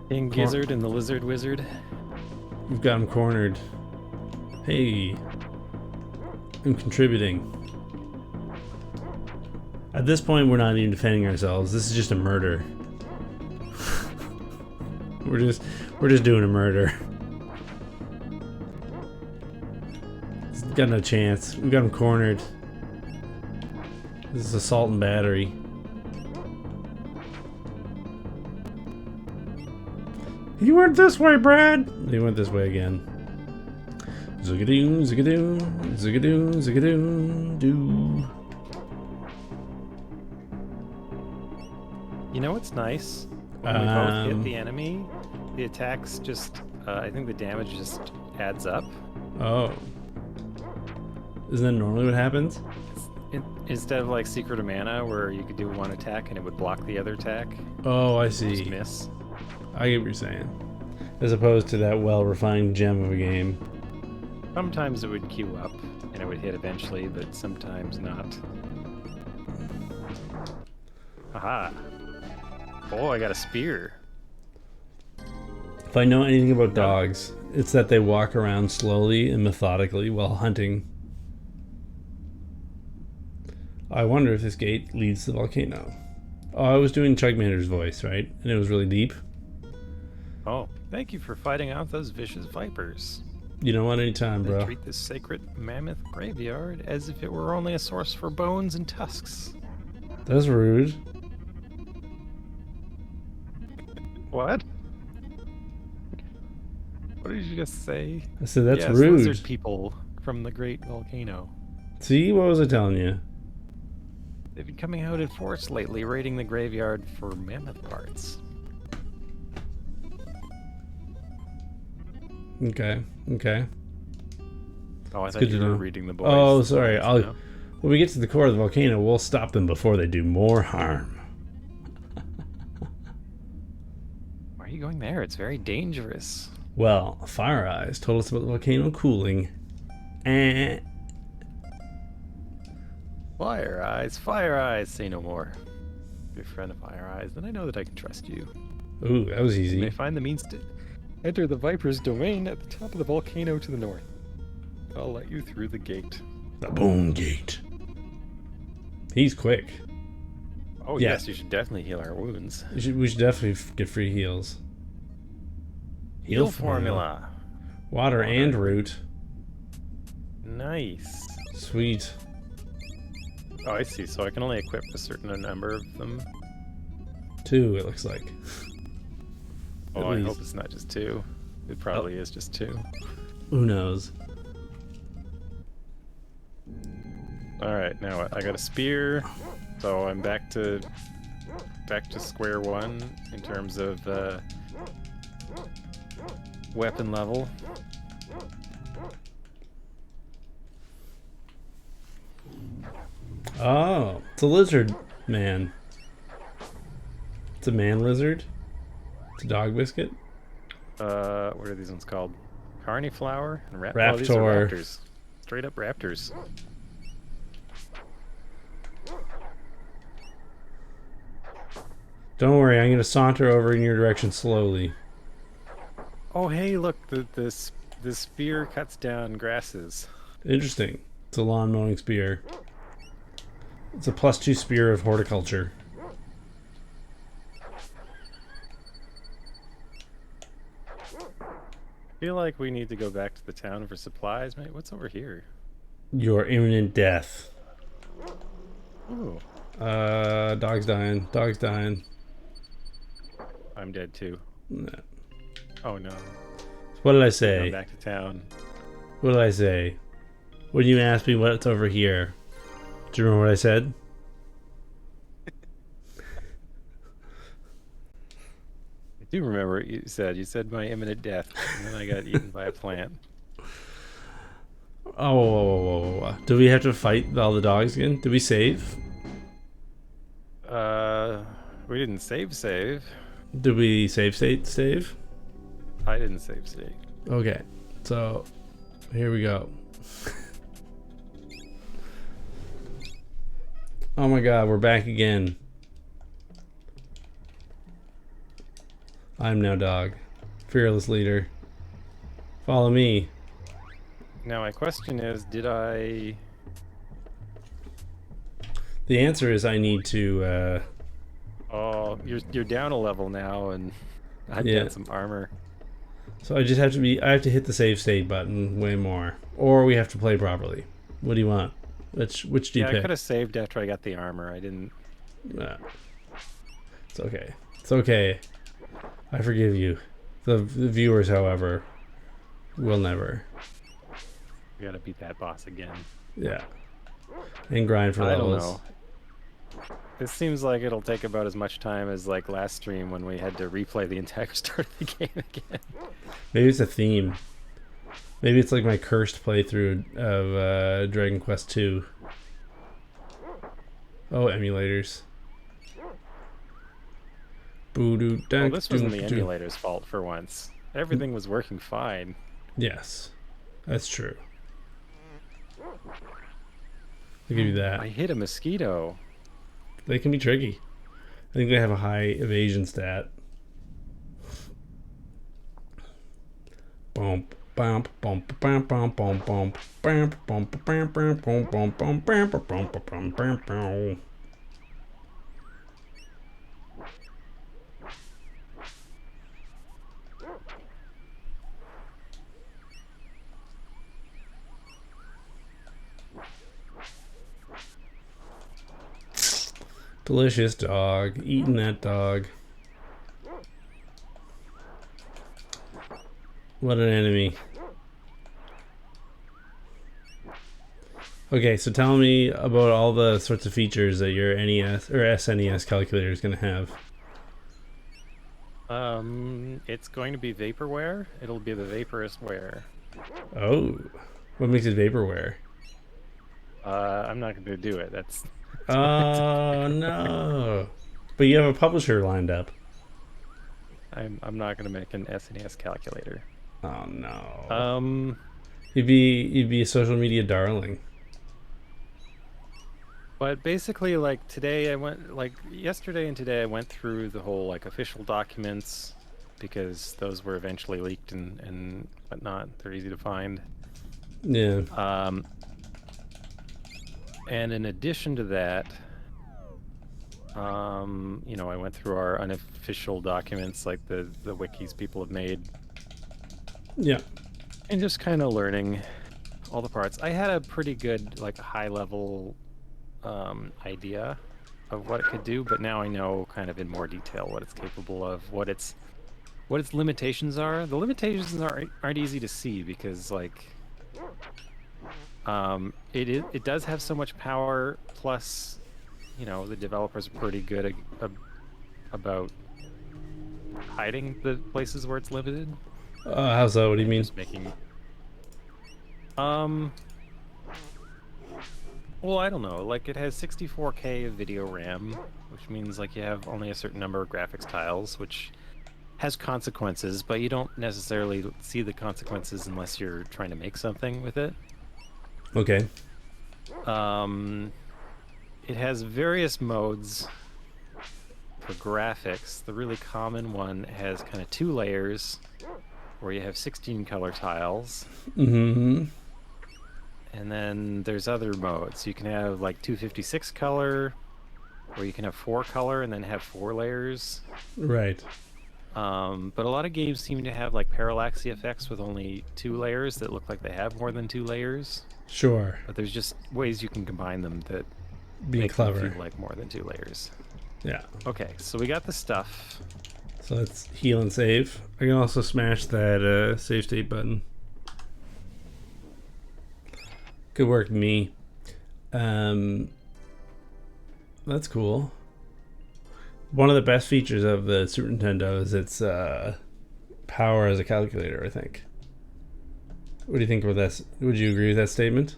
Speaker 1: King Gizzard and the Lizard Wizard?
Speaker 2: We've got him cornered. Hey. I'm contributing. At this point, we're not even defending ourselves. This is just a murder. we're just doing a murder. He's got no chance. We've got him cornered. This is assault and battery. He went this way, Brad. He went this way again. Zigadoo, zigadoo, zigadoo, zigadoo, doo.
Speaker 1: You know what's nice? When we both hit the enemy, the attacks just, I think the damage just adds up.
Speaker 2: Oh. Isn't that normally what happens?
Speaker 1: Instead of like Secret of Mana, where you could do one attack and it would block the other attack.
Speaker 2: Oh, I see.
Speaker 1: Just miss.
Speaker 2: I get what you're saying. As opposed to that well-refined gem of a game.
Speaker 1: Sometimes it would queue up and it would hit eventually, but sometimes not. Aha. Oh, I got a spear.
Speaker 2: If I know anything about dogs, it's that they walk around slowly and methodically while hunting. I wonder if this gate leads to the volcano. Oh, I was doing Chugmander's voice, right? And it was really deep.
Speaker 1: Oh, thank you for fighting off those vicious vipers.
Speaker 2: You know what? Anytime, bro.
Speaker 1: They treat this sacred mammoth graveyard as if it were only a source for bones and tusks.
Speaker 2: That's rude.
Speaker 1: What? What did you just say?
Speaker 2: I said that's
Speaker 1: yes,
Speaker 2: rude.
Speaker 1: Lizard people from the great volcano.
Speaker 2: See, what was I telling you?
Speaker 1: They've been coming out in force lately, raiding the graveyard for mammoth parts.
Speaker 2: Okay.
Speaker 1: Oh, I
Speaker 2: It's
Speaker 1: thought
Speaker 2: good
Speaker 1: you
Speaker 2: to
Speaker 1: were
Speaker 2: know.
Speaker 1: reading the boys.
Speaker 2: Oh, sorry.
Speaker 1: No?
Speaker 2: When we get to the core of the volcano, we'll stop them before they do more harm.
Speaker 1: Why are you going there? It's very dangerous.
Speaker 2: Well, Fire Eyes told us about the volcano cooling.
Speaker 1: Fire eyes, say no more. Be a friend of Fire Eyes, then I know that I can trust you.
Speaker 2: Ooh, that was
Speaker 1: You
Speaker 2: easy.
Speaker 1: may find the means to enter the Viper's domain at the top of the volcano to the north. I'll let you through the gate.
Speaker 2: The Bone Gate. He's quick.
Speaker 1: Oh
Speaker 2: Yeah.
Speaker 1: yes, you should definitely heal our wounds.
Speaker 2: We should definitely get free heals.
Speaker 1: Heal formula.
Speaker 2: Water and root.
Speaker 1: Nice.
Speaker 2: Sweet.
Speaker 1: Oh, I see. So I can only equip a certain number of them.
Speaker 2: 2, it looks like.
Speaker 1: Oh,
Speaker 2: At
Speaker 1: I
Speaker 2: least.
Speaker 1: hope it's not just 2. It probably is just 2.
Speaker 2: Who knows?
Speaker 1: Alright, now I got a spear, so I'm back to square one in terms of weapon level.
Speaker 2: Oh, it's a lizard man. It's a man lizard. It's a dog biscuit.
Speaker 1: What are these ones called? Carney flower and oh, these are
Speaker 2: Raptor.
Speaker 1: raptors. Straight up raptors.
Speaker 2: Don't worry, I'm gonna saunter over in your direction slowly.
Speaker 1: Oh, hey, look, the spear cuts down grasses.
Speaker 2: Interesting. It's a lawn mowing spear. It's a +2 spear of horticulture.
Speaker 1: I feel like we need to go back to the town for supplies, mate. What's over here?
Speaker 2: Your imminent death.
Speaker 1: Ooh,
Speaker 2: Dog's dying. Dog's dying.
Speaker 1: I'm dead too.
Speaker 2: No.
Speaker 1: Oh no.
Speaker 2: What did I
Speaker 1: Going
Speaker 2: say?
Speaker 1: back to town.
Speaker 2: What did I say? When you asked me what's over here, do you remember what I said?
Speaker 1: I do remember what you said. You said my imminent death, and then I got eaten by a plant.
Speaker 2: Oh, do we have to fight all the dogs again? Did we save?
Speaker 1: We didn't save.
Speaker 2: Did we save?
Speaker 1: I didn't save.
Speaker 2: Okay, so here we go. Oh my god, we're back again. I'm now dog. Fearless leader. Follow me.
Speaker 1: Now my question is, did I...
Speaker 2: The answer is I need to,
Speaker 1: Oh, you're down a level now, and I've
Speaker 2: Yeah.
Speaker 1: got some armor.
Speaker 2: so I just have to I have to hit the save state button way more. Or we have to play properly. What do you want? Which do you
Speaker 1: Yeah, I
Speaker 2: pick?
Speaker 1: could have saved after I got the armor. I didn't...
Speaker 2: It's okay. It's okay. I forgive you. The viewers, however, will never.
Speaker 1: We gotta beat that boss again.
Speaker 2: Yeah. And grind for
Speaker 1: I don't
Speaker 2: levels.
Speaker 1: know. This seems like it'll take about as much time as like last stream when we had to replay the entire start of the game again.
Speaker 2: Maybe it's a theme. Maybe it's like my cursed playthrough of Dragon Quest II. Oh, emulators.
Speaker 1: Well, this wasn't the emulator's fault for once. Everything was working fine.
Speaker 2: Yes, that's true. I'll give you that.
Speaker 1: I hit a mosquito.
Speaker 2: They can be tricky. I think they have a high evasion stat. Bump, bump, bump, bump, bump, bump, bump, bump, bump, bump, bump, bump, bump, bump, bump, bump, bump, bump, bump. Delicious dog. Eating that dog. What an enemy. Okay, so tell me about all the sorts of features that your NES or SNES calculator is going to have.
Speaker 1: It's going to be vaporware. It'll be the vaporous ware.
Speaker 2: Oh, what makes it vaporware?
Speaker 1: I'm not going to do it. That's
Speaker 2: Oh no! But you have a publisher lined up.
Speaker 1: I'm not going to make an SNES calculator.
Speaker 2: Oh no! you'd be a social media darling.
Speaker 1: But basically, like today, yesterday and today, I went through the whole like official documents because those were eventually leaked and whatnot. They're easy to find.
Speaker 2: Yeah.
Speaker 1: And in addition to that, I went through our unofficial documents, like the wikis people have made.
Speaker 2: Yeah.
Speaker 1: And just kind of learning all the parts. I had a pretty good, like, high-level idea of what it could do, but now I know kind of in more detail what it's capable of, what its limitations are. The limitations aren't easy to see because, like, it does have so much power, plus, the developers are pretty good about hiding the places where it's limited.
Speaker 2: How's that? What do you mean?
Speaker 1: Just making Well, I don't know. Like, it has 64K of video RAM, which means like you have only a certain number of graphics tiles, which has consequences, but you don't necessarily see the consequences unless you're trying to make something with it.
Speaker 2: Okay.
Speaker 1: Um, it has various modes for graphics. The really common one has kind of two layers where you have 16 color tiles.
Speaker 2: Mm-hmm.
Speaker 1: And then there's other modes. You can have like 256 color, or you can have 4 color and then have 4 layers.
Speaker 2: Right.
Speaker 1: But a lot of games seem to have like parallaxy effects with only 2 layers that look like they have more than 2 layers.
Speaker 2: Sure.
Speaker 1: But there's just ways you can combine them that
Speaker 2: Being
Speaker 1: make them
Speaker 2: clever.
Speaker 1: feel like more than 2 layers.
Speaker 2: Yeah.
Speaker 1: Okay, so we got the stuff.
Speaker 2: So let's heal and save. I can also smash that save state button. Good work, me. That's cool. One of the best features of the Super Nintendo is its power as a calculator, I think. What do you think about that? Would you agree with that statement?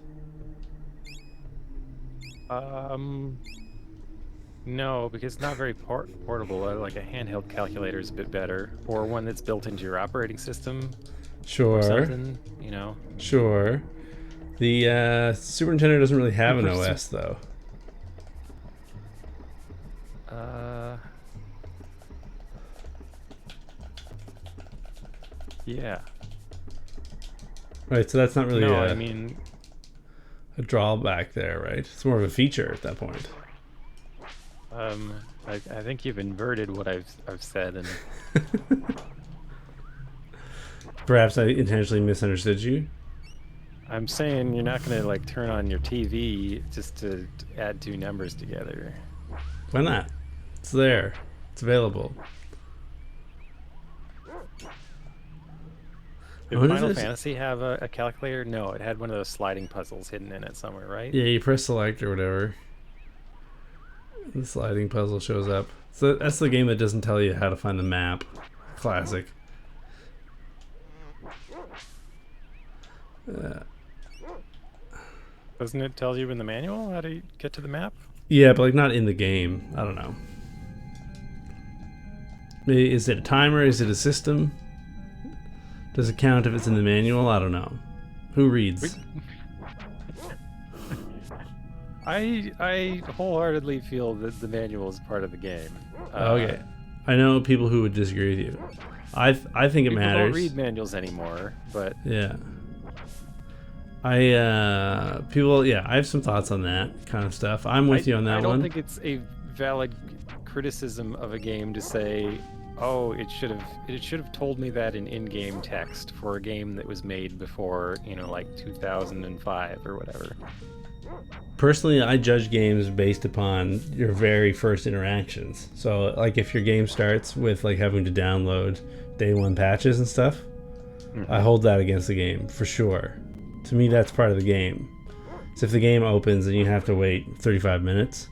Speaker 1: No, because it's not very portable. Like a handheld calculator is a bit better, or one that's built into your operating system or
Speaker 2: Sure.
Speaker 1: something, you know.
Speaker 2: Sure. The Super Nintendo doesn't really have an
Speaker 1: First-
Speaker 2: OS, though.
Speaker 1: Yeah.
Speaker 2: Right, so that's not really
Speaker 1: No,
Speaker 2: a,
Speaker 1: I mean,
Speaker 2: a drawback there, right? It's more of a feature at that point.
Speaker 1: I think you've inverted what I've said, and
Speaker 2: Perhaps I intentionally misunderstood you.
Speaker 1: I'm saying you're not gonna like turn on your TV just to add two numbers together.
Speaker 2: Why not? It's there. It's available.
Speaker 1: Did
Speaker 2: What is
Speaker 1: Final
Speaker 2: this?
Speaker 1: Fantasy have a calculator? No, it had one of those sliding puzzles hidden in it somewhere, right?
Speaker 2: Yeah, you press select or whatever. The sliding puzzle shows up. So that's the game that doesn't tell you how to find the map. Classic.
Speaker 1: Doesn't it tell you in the manual how to get to the map?
Speaker 2: Yeah, but like not in the game. I don't know. Maybe, is it a timer? Is it a system? Does it count if it's in the manual? I don't know. Who reads?
Speaker 1: I wholeheartedly feel that the manual is part of the game.
Speaker 2: Okay. I know people who would disagree with you. I think it
Speaker 1: People
Speaker 2: matters.
Speaker 1: don't read manuals anymore, but
Speaker 2: Yeah. I have some thoughts on that kind of stuff. I'm with you on that
Speaker 1: I don't
Speaker 2: one.
Speaker 1: think it's a valid criticism of a game to say, "Oh, it should have told me that in in-game text for a game that was made before, like 2005 or whatever."
Speaker 2: Personally, I judge games based upon your very first interactions. So, like, if your game starts with like having to download day one patches and stuff, I hold that against the game for sure. To me, that's part of the game. So if the game opens and you have to wait 35 minutes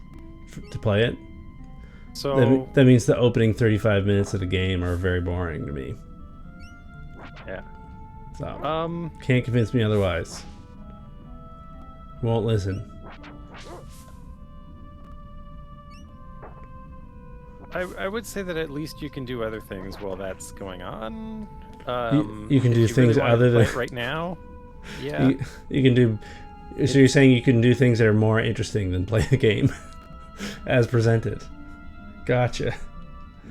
Speaker 2: to play it,
Speaker 1: So
Speaker 2: that means the opening 35 minutes of the game are very boring to me.
Speaker 1: yeah.
Speaker 2: So can't convince me otherwise. Won't listen.
Speaker 1: I would say that at least you can do other things while that's going on.
Speaker 2: You can do
Speaker 1: if you
Speaker 2: things
Speaker 1: really wanted
Speaker 2: other
Speaker 1: to play
Speaker 2: than
Speaker 1: it right now. Yeah.
Speaker 2: you can do. So you're saying you can do things that are more interesting than play the game as presented. Gotcha.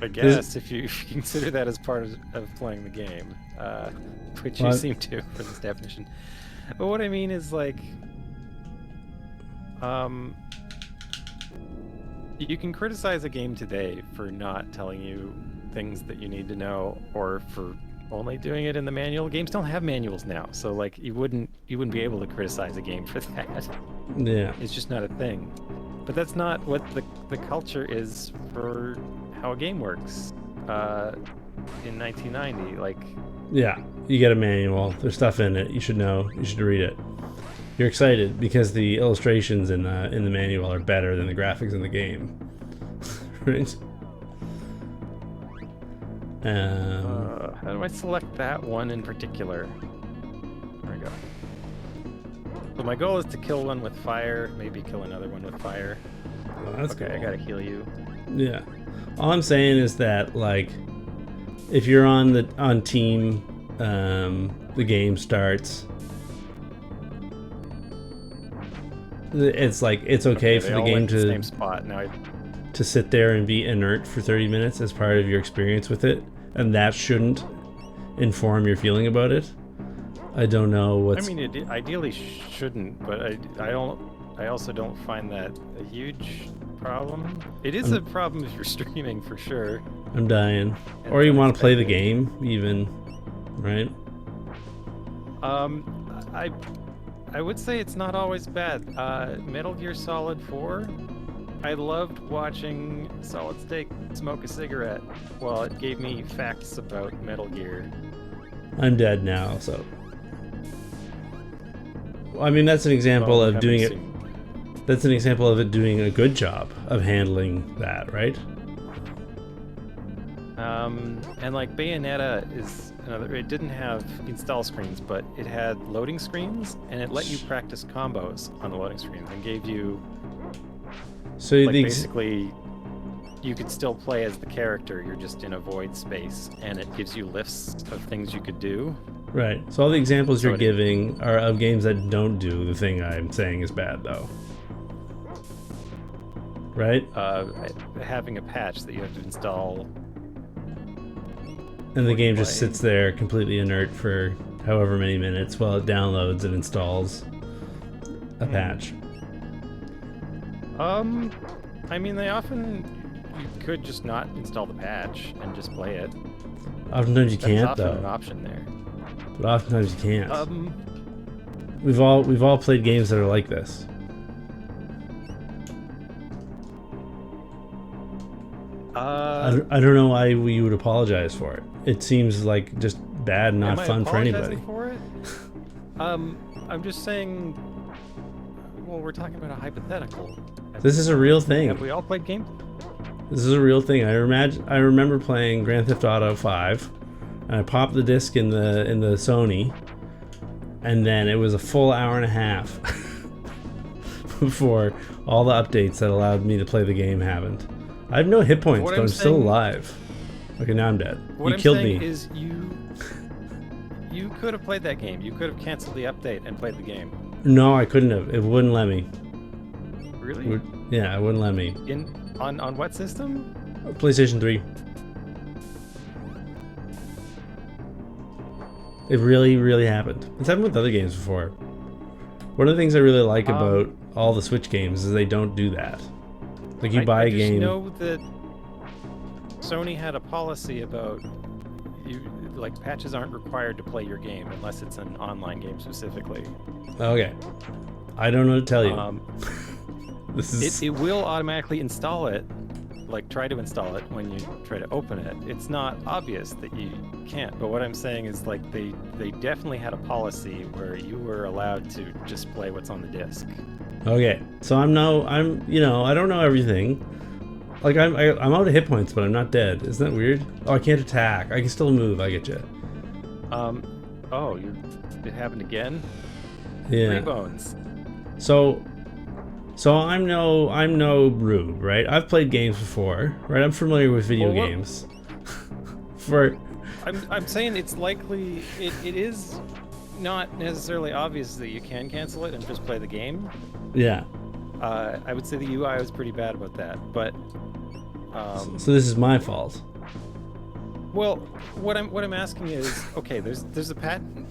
Speaker 1: I guess if you consider that as part of playing the game, which you seem to for this definition. But what I mean is like, you can criticize a game today for not telling you things that you need to know, or for only doing it in the manual. Games don't have manuals now, so like you wouldn't be able to criticize a game for that.
Speaker 2: Yeah.
Speaker 1: It's just not a thing. But that's not what the culture is for how a game works. In 1990, like.
Speaker 2: Yeah, you get a manual. There's stuff in it. You should know. You should read it. You're excited because the illustrations in the manual are better than the graphics in the game, right?
Speaker 1: How do I select that one in particular? There we go. So my goal is to kill one with fire, maybe kill another one with fire.
Speaker 2: Well, that's
Speaker 1: okay,
Speaker 2: cool.
Speaker 1: I gotta heal you.
Speaker 2: Yeah. All I'm saying is that, like, if you're on team, the game starts. It's like it's okay for
Speaker 1: they
Speaker 2: the
Speaker 1: all
Speaker 2: game
Speaker 1: went to the same spot. Now
Speaker 2: to sit there and be inert for 30 minutes as part of your experience with it, and that shouldn't inform your feeling about it. I don't know what's.
Speaker 1: I mean, it ideally shouldn't, but I don't. I also don't find that a huge problem. It is a problem if you're streaming for sure.
Speaker 2: I'm dying,
Speaker 1: And
Speaker 2: or you want to play the
Speaker 1: unexpected.
Speaker 2: game, even, right?
Speaker 1: I would say it's not always bad. Metal Gear Solid 4. I loved watching Solid Snake smoke a cigarette while it gave me facts about Metal Gear.
Speaker 2: I'm dead now, so. I mean, that's an example of doing it. That's an example of it doing a good job of handling that, right?
Speaker 1: And like Bayonetta is another. It didn't have install screens, but it had loading screens, and it let you practice combos on the loading screens and gave you.
Speaker 2: So
Speaker 1: like basically, you could still play as the character. You're just in a void space, and it gives you lists of things you could do.
Speaker 2: Right. So all the examples you're giving are of games that don't do the thing I'm saying is bad, though. Right?
Speaker 1: Having a patch that you have to install.
Speaker 2: And the game just sits there completely inert for however many minutes while it downloads and installs a patch.
Speaker 1: I mean, they often you could just not install the patch and just play it.
Speaker 2: Oftentimes you can't,
Speaker 1: That's often
Speaker 2: though.
Speaker 1: an option there.
Speaker 2: But oftentimes you can't. We've all played games that are like this. I don't know why you would apologize for it. It seems like just bad, not fun for anybody.
Speaker 1: For it? I'm just saying. Well, we're talking about a hypothetical.
Speaker 2: This is a real thing.
Speaker 1: Have we all played games?
Speaker 2: This is a real thing. I remember playing Grand Theft Auto 5, and I popped the disc in the Sony, and then it was a full hour and a half before all the updates that allowed me to play the game happened. I have no hit points, but I'm still alive. Okay, now I'm dead. You killed me.
Speaker 1: What I'm saying is you could have played that game. You could have canceled the update and played the game.
Speaker 2: No, I couldn't have. It wouldn't let me.
Speaker 1: Really?
Speaker 2: Yeah, it wouldn't let me.
Speaker 1: On what system?
Speaker 2: PlayStation 3. It really, really happened. It's happened with other games before. One of the things I really like about all the Switch games is they don't do that. Like you buy a game.
Speaker 1: I just know that Sony had a policy about patches aren't required to play your game unless it's an online game specifically.
Speaker 2: Okay. I don't know what to tell you.
Speaker 1: It will automatically install it, like try to install it when you try to open it. It's not obvious that you can't, but what I'm saying is like they definitely had a policy where you were allowed to just play what's on the disc.
Speaker 2: Okay, so I don't know everything. Like I'm out of hit points, but I'm not dead. Isn't that weird? Oh, I can't attack. I can still move. I get you.
Speaker 1: It happened again.
Speaker 2: Yeah.
Speaker 1: 3 bones.
Speaker 2: So I'm no rube, right? I've played games before, right? I'm familiar with video games.
Speaker 1: I'm saying it's likely it is not necessarily obvious that you can cancel it and just play the game.
Speaker 2: Yeah.
Speaker 1: I would say the UI was pretty bad about that, but
Speaker 2: so this is my fault.
Speaker 1: Well, what I'm asking is, okay, there's a patent.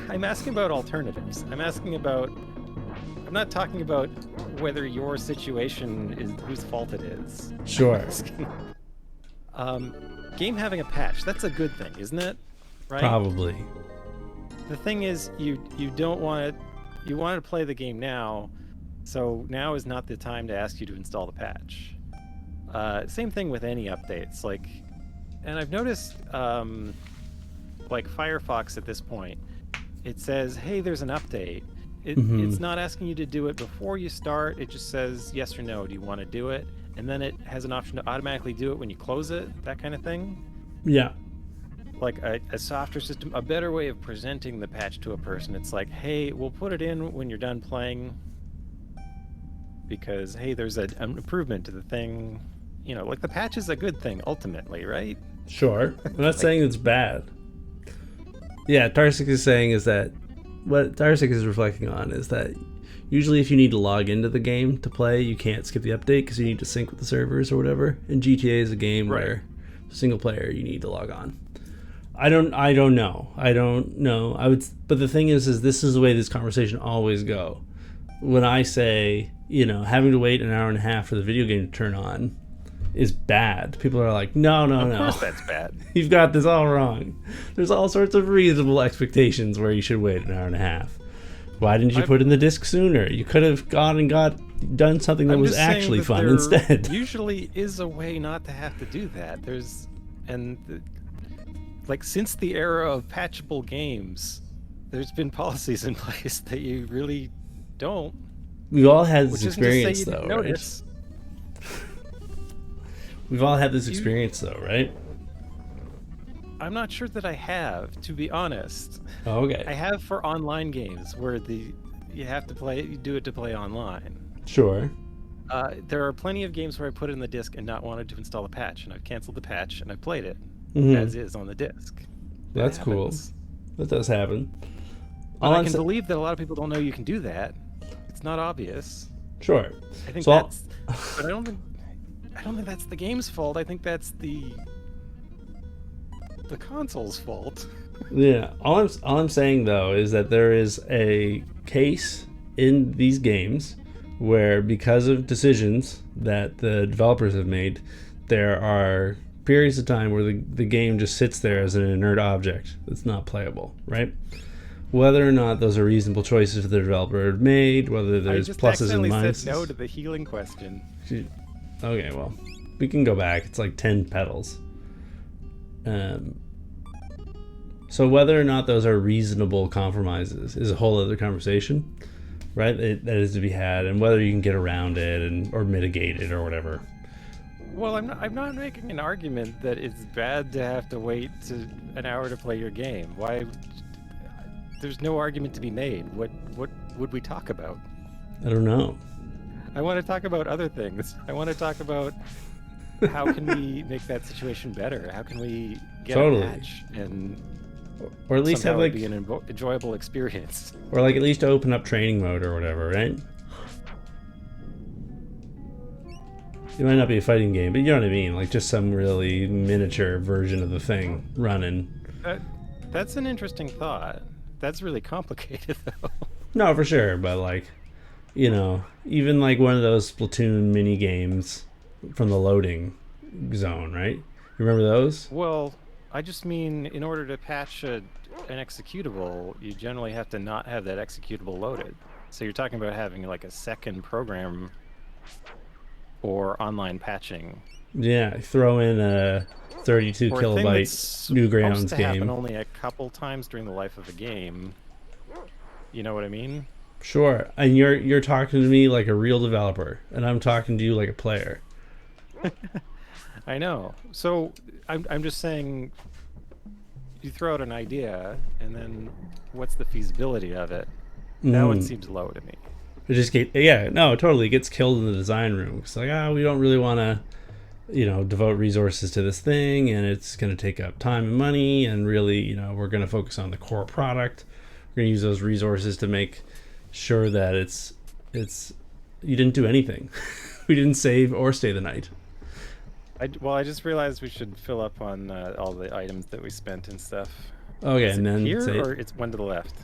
Speaker 1: I'm asking about alternatives. I'm not talking about whether your situation is whose fault it is.
Speaker 2: Sure.
Speaker 1: Game having a patch, that's a good thing, isn't it? Right?
Speaker 2: Probably.
Speaker 1: The thing is, you don't want it. You want to play the game now, so now is not the time to ask you to install the patch. Same thing with any updates, and I've noticed, like Firefox at this point, it says, "Hey, there's an update." It's not asking you to do it before you start. It just says yes or no. Do you want to do it? And then it has an option to automatically do it when you close it. That kind of thing.
Speaker 2: Yeah.
Speaker 1: like a softer system, a better way of presenting the patch to a person. It's like, hey, we'll put it in when you're done playing because, hey, there's an improvement to the thing. You know, like the patch is a good thing ultimately, right?
Speaker 2: Sure. I'm not
Speaker 1: Like,
Speaker 2: saying it's bad. Yeah, Tarsik is saying is that what Tarsik is reflecting on is that usually if you need to log into the game to play, you can't skip the update because you need to sync with the servers or whatever. And GTA is a game
Speaker 1: Right.
Speaker 2: where single player you need to log on. I don't know. I don't know. But the thing is this is the way this conversation always go. When I say, having to wait an hour and a half for the video game to turn on is bad. People are like, no.
Speaker 1: Of course that's bad.
Speaker 2: You've got this all wrong. There's all sorts of reasonable expectations where you should wait an hour and a half. Why didn't you put in the disc sooner? You could have gone and done something that was actually fun instead.
Speaker 1: Usually is a way not to have to do that. Since the era of patchable games, there's been policies in place that you really don't.
Speaker 2: We've all had this
Speaker 1: Which isn't to say
Speaker 2: experience,
Speaker 1: you didn't
Speaker 2: though, right?
Speaker 1: notice.
Speaker 2: We've all had this experience, though, right?
Speaker 1: I'm not sure that I have, to be honest.
Speaker 2: Oh, okay.
Speaker 1: I have for online games where you have to play it, you do it to play online.
Speaker 2: Sure.
Speaker 1: There are plenty of games where I put it in the disc and not wanted to install a patch, and I've canceled the patch and I played it as is on the disc.
Speaker 2: That's cool. That does happen.
Speaker 1: I can believe that a lot of people don't know you can do that. It's not obvious.
Speaker 2: Sure.
Speaker 1: I think
Speaker 2: but
Speaker 1: I don't think that's the game's fault. I think that's the console's fault.
Speaker 2: Yeah. All I'm saying though is that there is a case in these games where, because of decisions that the developers have made, there are periods of time where the game just sits there as an inert object that's not playable, right? Whether or not those are reasonable choices the developer made, whether there's pluses and minuses.
Speaker 1: I said no to the healing question.
Speaker 2: Okay, well, we can go back. It's like 10 petals. So whether or not those are reasonable compromises is a whole other conversation, right? That is to be had, and whether you can get around it or mitigate it or whatever.
Speaker 1: Well, I'm not making an argument that it's bad to have to wait an hour to play your game. Why? There's no argument to be made. What would we talk about?
Speaker 2: I don't know.
Speaker 1: I want to talk about other things. I want to talk about how can we make that situation better? How can we get a patch and
Speaker 2: or at least have
Speaker 1: be an enjoyable experience,
Speaker 2: or like at least open up training mode or whatever, right? It might not be a fighting game, but you know what I mean, like just some really miniature version of the thing running.
Speaker 1: That's an interesting thought. That's really complicated though.
Speaker 2: No, for sure, but like, even like one of those Splatoon mini games from the loading zone, right? You remember those?
Speaker 1: Well, I just mean in order to patch an executable, you generally have to not have that executable loaded. So you're talking about having like a second program or online patching.
Speaker 2: Yeah, throw in a 32 kilobyte Newgrounds game.
Speaker 1: Happen only a couple times during the life of a game. You know what I mean?
Speaker 2: Sure. And you're talking to me like a real developer, and I'm talking to you like a player.
Speaker 1: I know. So I'm just saying, you throw out an idea, and then what's the feasibility of it? That one seems low to me.
Speaker 2: It just totally gets killed in the design room. It's like, we don't really want to, devote resources to this thing, and it's going to take up time and money, and really, we're going to focus on the core product. We're going to use those resources to make sure that it's you didn't do anything. We didn't save or stay the night.
Speaker 1: I just realized we should fill up on all the items that we spent and stuff.
Speaker 2: Okay, and then
Speaker 1: here or it's one to the left.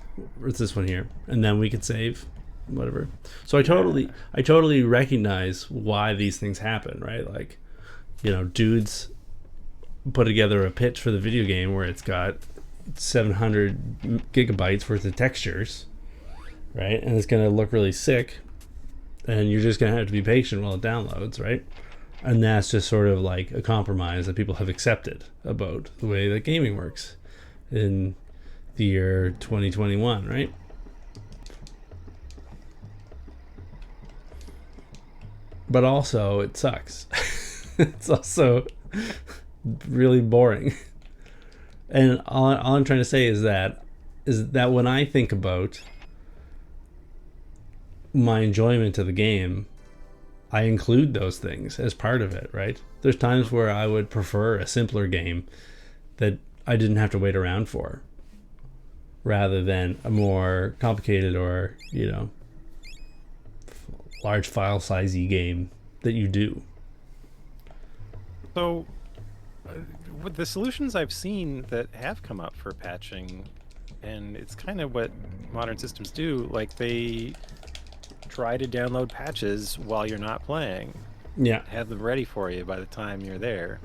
Speaker 2: It's this one here, and then we could save, whatever. So I totally recognize why these things happen, right? Like, dudes put together a pitch for the video game where it's got 700 gigabytes worth of textures, right? And it's gonna look really sick, and you're just gonna have to be patient while it downloads, right? And that's just sort of like a compromise that people have accepted about the way that gaming works in the year 2021, right? But also, it sucks. It's also really boring. And all I'm trying to say is that when I think about my enjoyment of the game, I include those things as part of it, right? There's times where I would prefer a simpler game that I didn't have to wait around for, rather than a more complicated or, large file sizey game that you do.
Speaker 1: So, with the solutions I've seen that have come up for patching, and it's kind of what modern systems do, like they try to download patches while you're not playing.
Speaker 2: Yeah,
Speaker 1: Have them ready for you by the time you're there.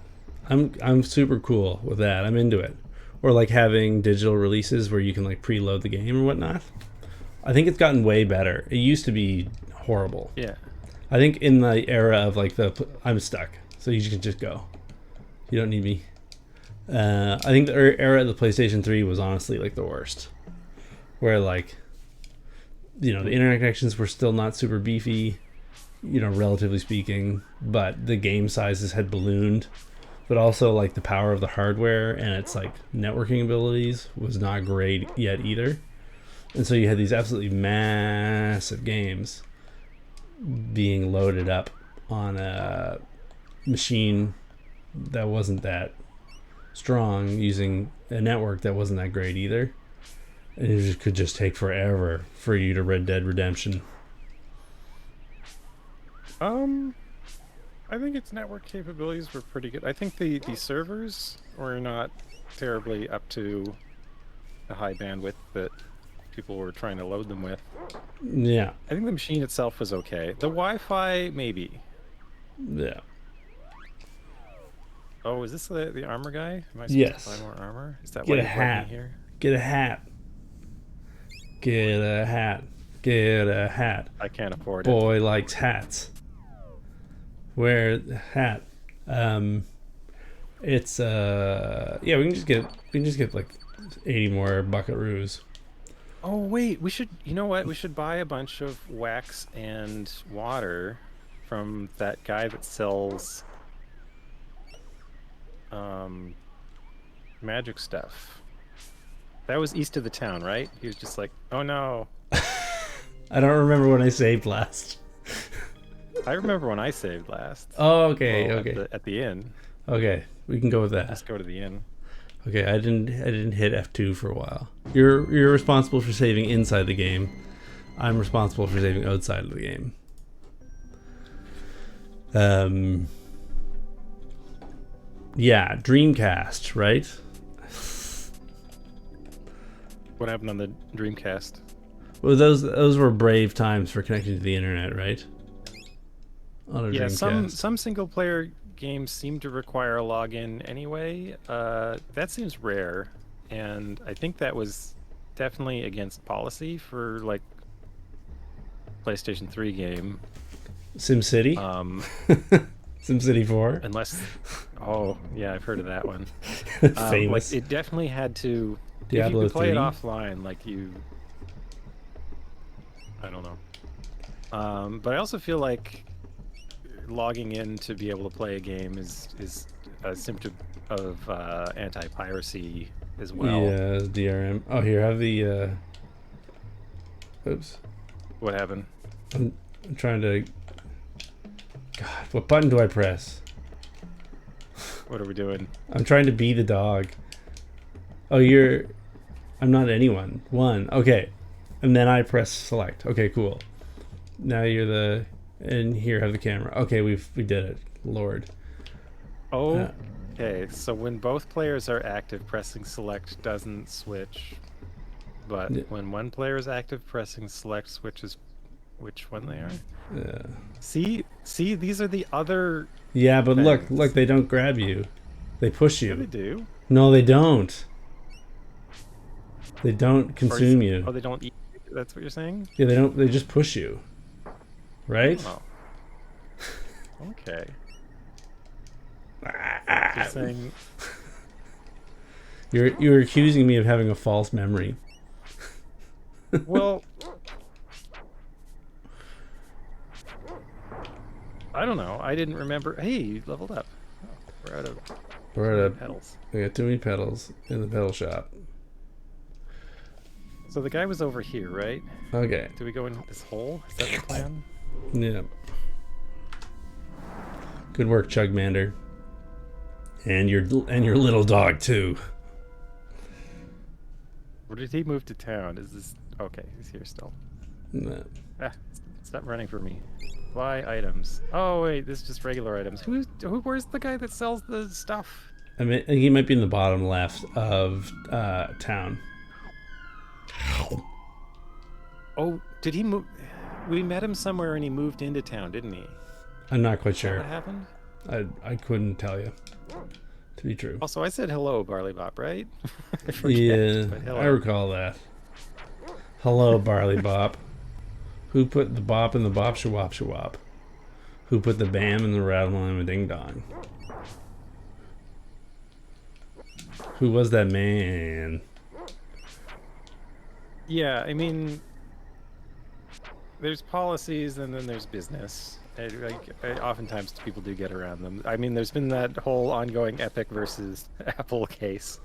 Speaker 2: I'm super cool with that. I'm into it. Or like having digital releases where you can like preload the game or whatnot. I think it's gotten way better. It used to be horrible.
Speaker 1: Yeah.
Speaker 2: I think in the era of like I'm stuck, so you can just go. You don't need me. I think the era of the PlayStation 3 was honestly like the worst, where like, the internet connections were still not super beefy, relatively speaking, but the game sizes had ballooned, but also like the power of the hardware and its like networking abilities was not great yet either. And so you had these absolutely massive games being loaded up on a machine that wasn't that strong, using a network that wasn't that great either. And it could just take forever for you to Red Dead Redemption.
Speaker 1: I think its network capabilities were pretty good. I think the servers were not terribly up to the high bandwidth that people were trying to load them with.
Speaker 2: Yeah.
Speaker 1: I think the machine itself was okay. The Wi-Fi, maybe.
Speaker 2: Yeah.
Speaker 1: Oh, is this the armor guy? Am I supposed
Speaker 2: Yes.
Speaker 1: to buy more armor? Is that
Speaker 2: Get
Speaker 1: why
Speaker 2: a
Speaker 1: you brought
Speaker 2: hat.
Speaker 1: me here?
Speaker 2: Get a hat. Get a hat. Get a hat.
Speaker 1: I can't afford it.
Speaker 2: Boy likes hats. Wear the hat. It's yeah, we can just get like 80 more buckaroos.
Speaker 1: Oh wait, we should. You know what? We should buy a bunch of wax and water from that guy that sells magic stuff. That was east of the town, right? He was just like, "Oh no."
Speaker 2: I don't remember when I saved last.
Speaker 1: I remember when I saved last.
Speaker 2: Oh, okay,
Speaker 1: Well,
Speaker 2: okay.
Speaker 1: At the inn.
Speaker 2: Okay, we can go with that.
Speaker 1: Just go to the inn.
Speaker 2: Okay, I didn't hit F2 for a while. You're responsible for saving inside the game. I'm responsible for saving outside of the game. Yeah, Dreamcast, right?
Speaker 1: What happened on the Dreamcast?
Speaker 2: Well, those were brave times for connecting to the internet, right? On a
Speaker 1: Yeah,
Speaker 2: Dreamcast.
Speaker 1: some single player games seem to require a login anyway. That seems rare, and I think that was definitely against policy for like PlayStation 3 game.
Speaker 2: SimCity. SimCity 4.
Speaker 1: Unless, oh yeah, I've heard of that one.
Speaker 2: Famous.
Speaker 1: Like it definitely had to.
Speaker 2: Diablo
Speaker 1: if you could play
Speaker 2: 3.
Speaker 1: it offline, like you. I don't know. But I also feel like logging in to be able to play a game is a symptom of anti-piracy as well.
Speaker 2: Yeah, DRM. Oh, here, have the. Oops.
Speaker 1: What happened?
Speaker 2: I'm trying to. God, what button do I press?
Speaker 1: What are we doing?
Speaker 2: I'm trying to be the dog. Oh, I'm not anyone. One. Okay. And then I press select. Okay, cool. Now you're the. And here, have the camera. Okay, we did it. Lord.
Speaker 1: Oh. Okay, so when both players are active, pressing select doesn't switch. But when one player is active, pressing select switches which one they are.
Speaker 2: Yeah.
Speaker 1: See, these are the other.
Speaker 2: Yeah, but
Speaker 1: things.
Speaker 2: look, they don't grab you. They push you.
Speaker 1: Yeah, they do.
Speaker 2: No, they don't. They don't consume you.
Speaker 1: Oh, they don't eat. That's what you're saying?
Speaker 2: Yeah, they don't. They just push you. Right?
Speaker 1: Oh. Okay. You're saying.
Speaker 2: You're accusing me of having a false memory.
Speaker 1: Well, I don't know. I didn't remember. Hey, you leveled up. Oh, we're out of
Speaker 2: We're at
Speaker 1: Pedals.
Speaker 2: we got too many pedals in the pedal shop.
Speaker 1: So the guy was over here, right?
Speaker 2: Okay.
Speaker 1: Do we go in this hole? Is that the plan?
Speaker 2: Yeah. Good work, Chugmander. And your little dog too.
Speaker 1: Or did he move to town? Is this okay? He's here still.
Speaker 2: No.
Speaker 1: Ah, stop running for me. Buy items. Oh wait, this is just regular items. Where's the guy that sells the stuff?
Speaker 2: I mean, he might be in the bottom left of town.
Speaker 1: Oh, did he move? We met him somewhere and he moved into town, didn't he?
Speaker 2: I'm not quite
Speaker 1: Is that
Speaker 2: sure.
Speaker 1: what happened?
Speaker 2: I couldn't tell you. To be true.
Speaker 1: Also, I said hello, Barley Bop, right? I forget,
Speaker 2: Yeah,
Speaker 1: but hello.
Speaker 2: I recall that. Hello, Barley Bop. Who put the bop in the bop shawop shawop? Who put the bam in the rattle and ding dong? Who was that man?
Speaker 1: Yeah, I mean, there's policies and then there's business. Oftentimes people do get around them. I mean, there's been that whole ongoing Epic versus Apple case.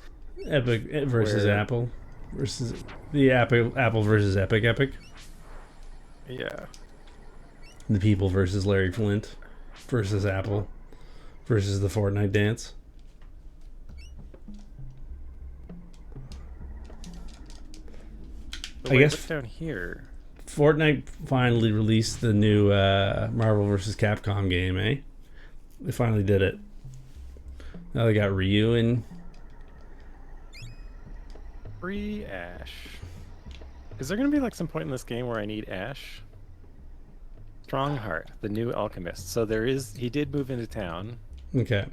Speaker 2: Epic versus
Speaker 1: Where-
Speaker 2: Apple versus the Apple versus Epic.
Speaker 1: Yeah.
Speaker 2: The people versus Larry Flint versus Apple versus the Fortnite dance.
Speaker 1: But
Speaker 2: I
Speaker 1: wait,
Speaker 2: guess-
Speaker 1: what's down here?
Speaker 2: Fortnite finally released the new Marvel vs. Capcom game, eh? They finally did it. Now they got Ryu and
Speaker 1: Free Ash. Is there going to be like some point in this game where I need Ash? Strongheart, the new alchemist. So there is. He did move into town.
Speaker 2: okay.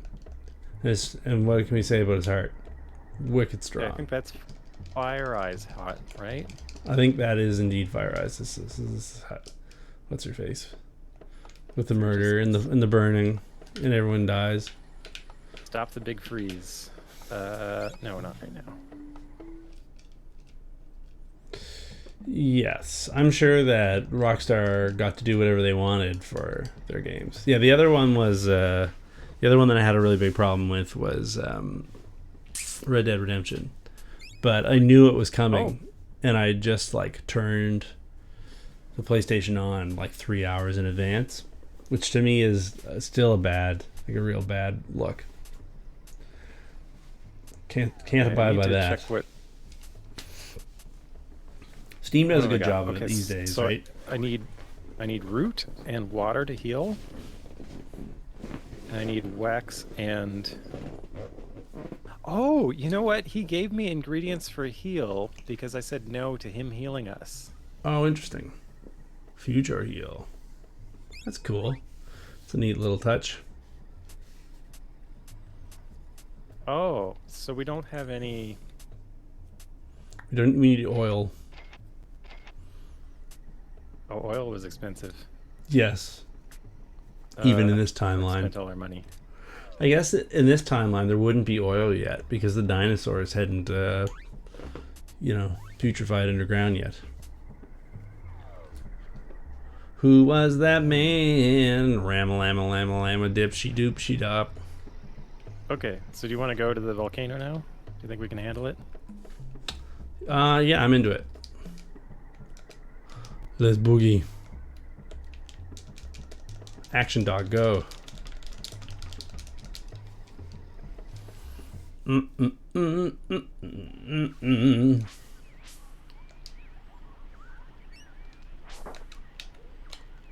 Speaker 2: And what can we say about his heart? Wicked
Speaker 1: Yeah,
Speaker 2: strong.
Speaker 1: I think that's Fire Eyes hot, right?
Speaker 2: I think that is indeed Fire Eyes. This is what's her face with the murder and the burning and everyone dies.
Speaker 1: Stop the big freeze. No, not right now.
Speaker 2: Yes, I'm sure that Rockstar got to do whatever they wanted for their games. Yeah, the other one was the other one that I had a really big problem with was Red Dead Redemption, but I knew it was coming, and I just like turned the PlayStation on like 3 hours in advance, which to me is still a real bad look. Can't abide by that.
Speaker 1: Check what.
Speaker 2: Steam does a
Speaker 1: what do I
Speaker 2: good
Speaker 1: got?
Speaker 2: job of
Speaker 1: Okay,
Speaker 2: it these days,
Speaker 1: so
Speaker 2: right?
Speaker 1: I need root and water to heal. And I need wax and. Oh, you know what? He gave me ingredients for heal because I said no to him healing us.
Speaker 2: Oh, interesting. Future heal. That's cool. It's a neat little touch.
Speaker 1: Oh, so we don't have any.
Speaker 2: We need oil.
Speaker 1: Oh, oil was expensive.
Speaker 2: Yes. Even in this timeline.
Speaker 1: Spent all our money.
Speaker 2: I guess in this timeline there wouldn't be oil yet because the dinosaurs hadn't, putrefied underground yet. Who was that man? Ram-a-lam-a-lam-a-lam-a dip-she-doop-she-dop.
Speaker 1: Okay, so do you want to go to the volcano now? Do you think we can handle it?
Speaker 2: Yeah, I'm into it. Let's boogie. Action dog, go.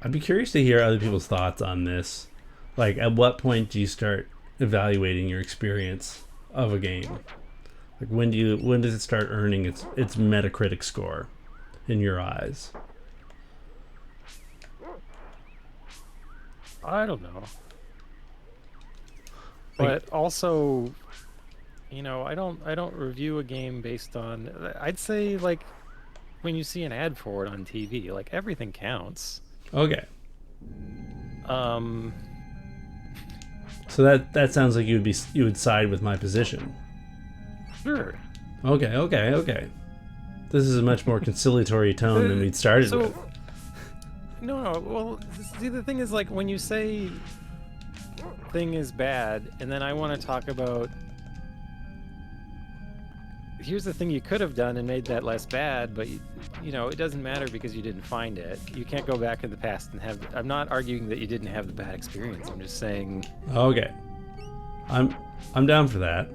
Speaker 2: I'd be curious to hear other people's thoughts on this. Like, at what point do you start evaluating your experience of a game? Like, when does it start earning its Metacritic score in your eyes?
Speaker 1: I don't know. But also, I don't review a game based on. I'd say like when you see an ad for it on TV, like everything counts.
Speaker 2: Okay.
Speaker 1: Um.
Speaker 2: So that sounds like you would side with my position.
Speaker 1: Sure.
Speaker 2: Okay. This is a much more conciliatory tone than we'd started with.
Speaker 1: No. Well, see, the thing is, like, when you say thing is bad, and then I want to talk about here's the thing you could have done and made that less bad, but you know, it doesn't matter because you didn't find it. You can't go back in the past and have. I'm not arguing that you didn't have the bad experience. I'm just saying.
Speaker 2: Okay, I'm down for that.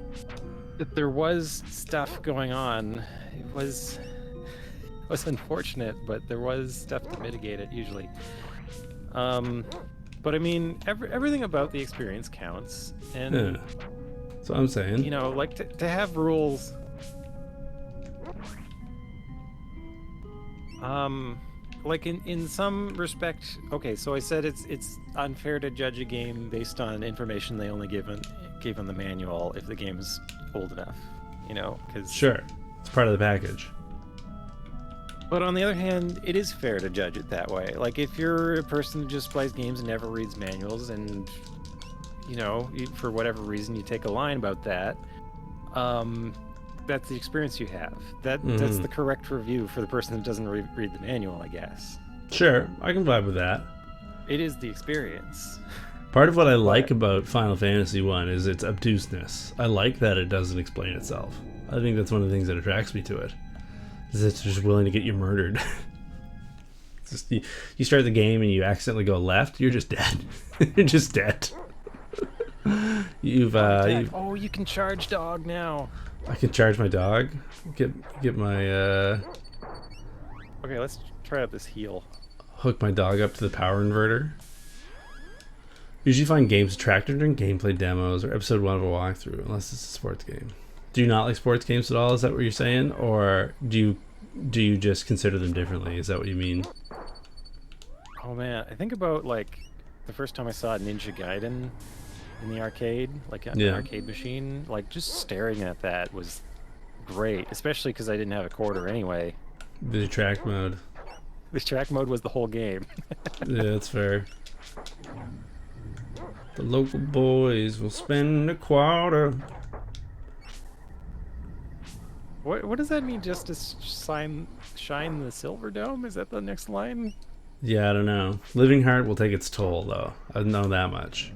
Speaker 1: That there was stuff going on. It was unfortunate, but there was stuff to mitigate it usually. But I mean, everything about the experience counts, and
Speaker 2: Yeah. That's what I'm saying.
Speaker 1: you know, like to have rules. Like in some respect, okay, so I said it's unfair to judge a game based on information they only gave on the manual if the game's old enough, you know, because
Speaker 2: Sure, it's part of the package.
Speaker 1: But on the other hand, it is fair to judge it that way. Like if you're a person who just plays games and never reads manuals, and you know, for whatever reason you take a line about that, that's the experience you have. That's the correct review for the person that doesn't read the manual, I guess.
Speaker 2: Sure, I can vibe with that.
Speaker 1: It is the experience.
Speaker 2: Part of what I like about Final Fantasy 1 is its obtuseness. I like that it doesn't explain itself. I think that's one of the things that attracts me to it. Is it's just willing to get you murdered. It's just, you start the game and you accidentally go left, you're just dead. You're just dead. You've
Speaker 1: Oh, you can charge dog now.
Speaker 2: I can charge my dog. Get my
Speaker 1: Okay, let's try out this heal.
Speaker 2: hook my dog up to the power inverter. Usually find games attractive during gameplay demos or episode 1 of a walkthrough, unless it's a sports game. Do you not like sports games at all? Is that what you're saying, or do you just consider them differently? Is that what you mean?
Speaker 1: Oh man, I think about like the first time I saw Ninja Gaiden in the arcade, like on an arcade machine. Like just staring at that was great, especially because I didn't have a quarter anyway.
Speaker 2: The track mode.
Speaker 1: The track mode was the whole game.
Speaker 2: Yeah, that's fair. The local boys will spend a quarter.
Speaker 1: What does that mean? Just to shine the silver dome? Is that the next line?
Speaker 2: Yeah, I don't know. Living Heart will take its toll, though. I know that much.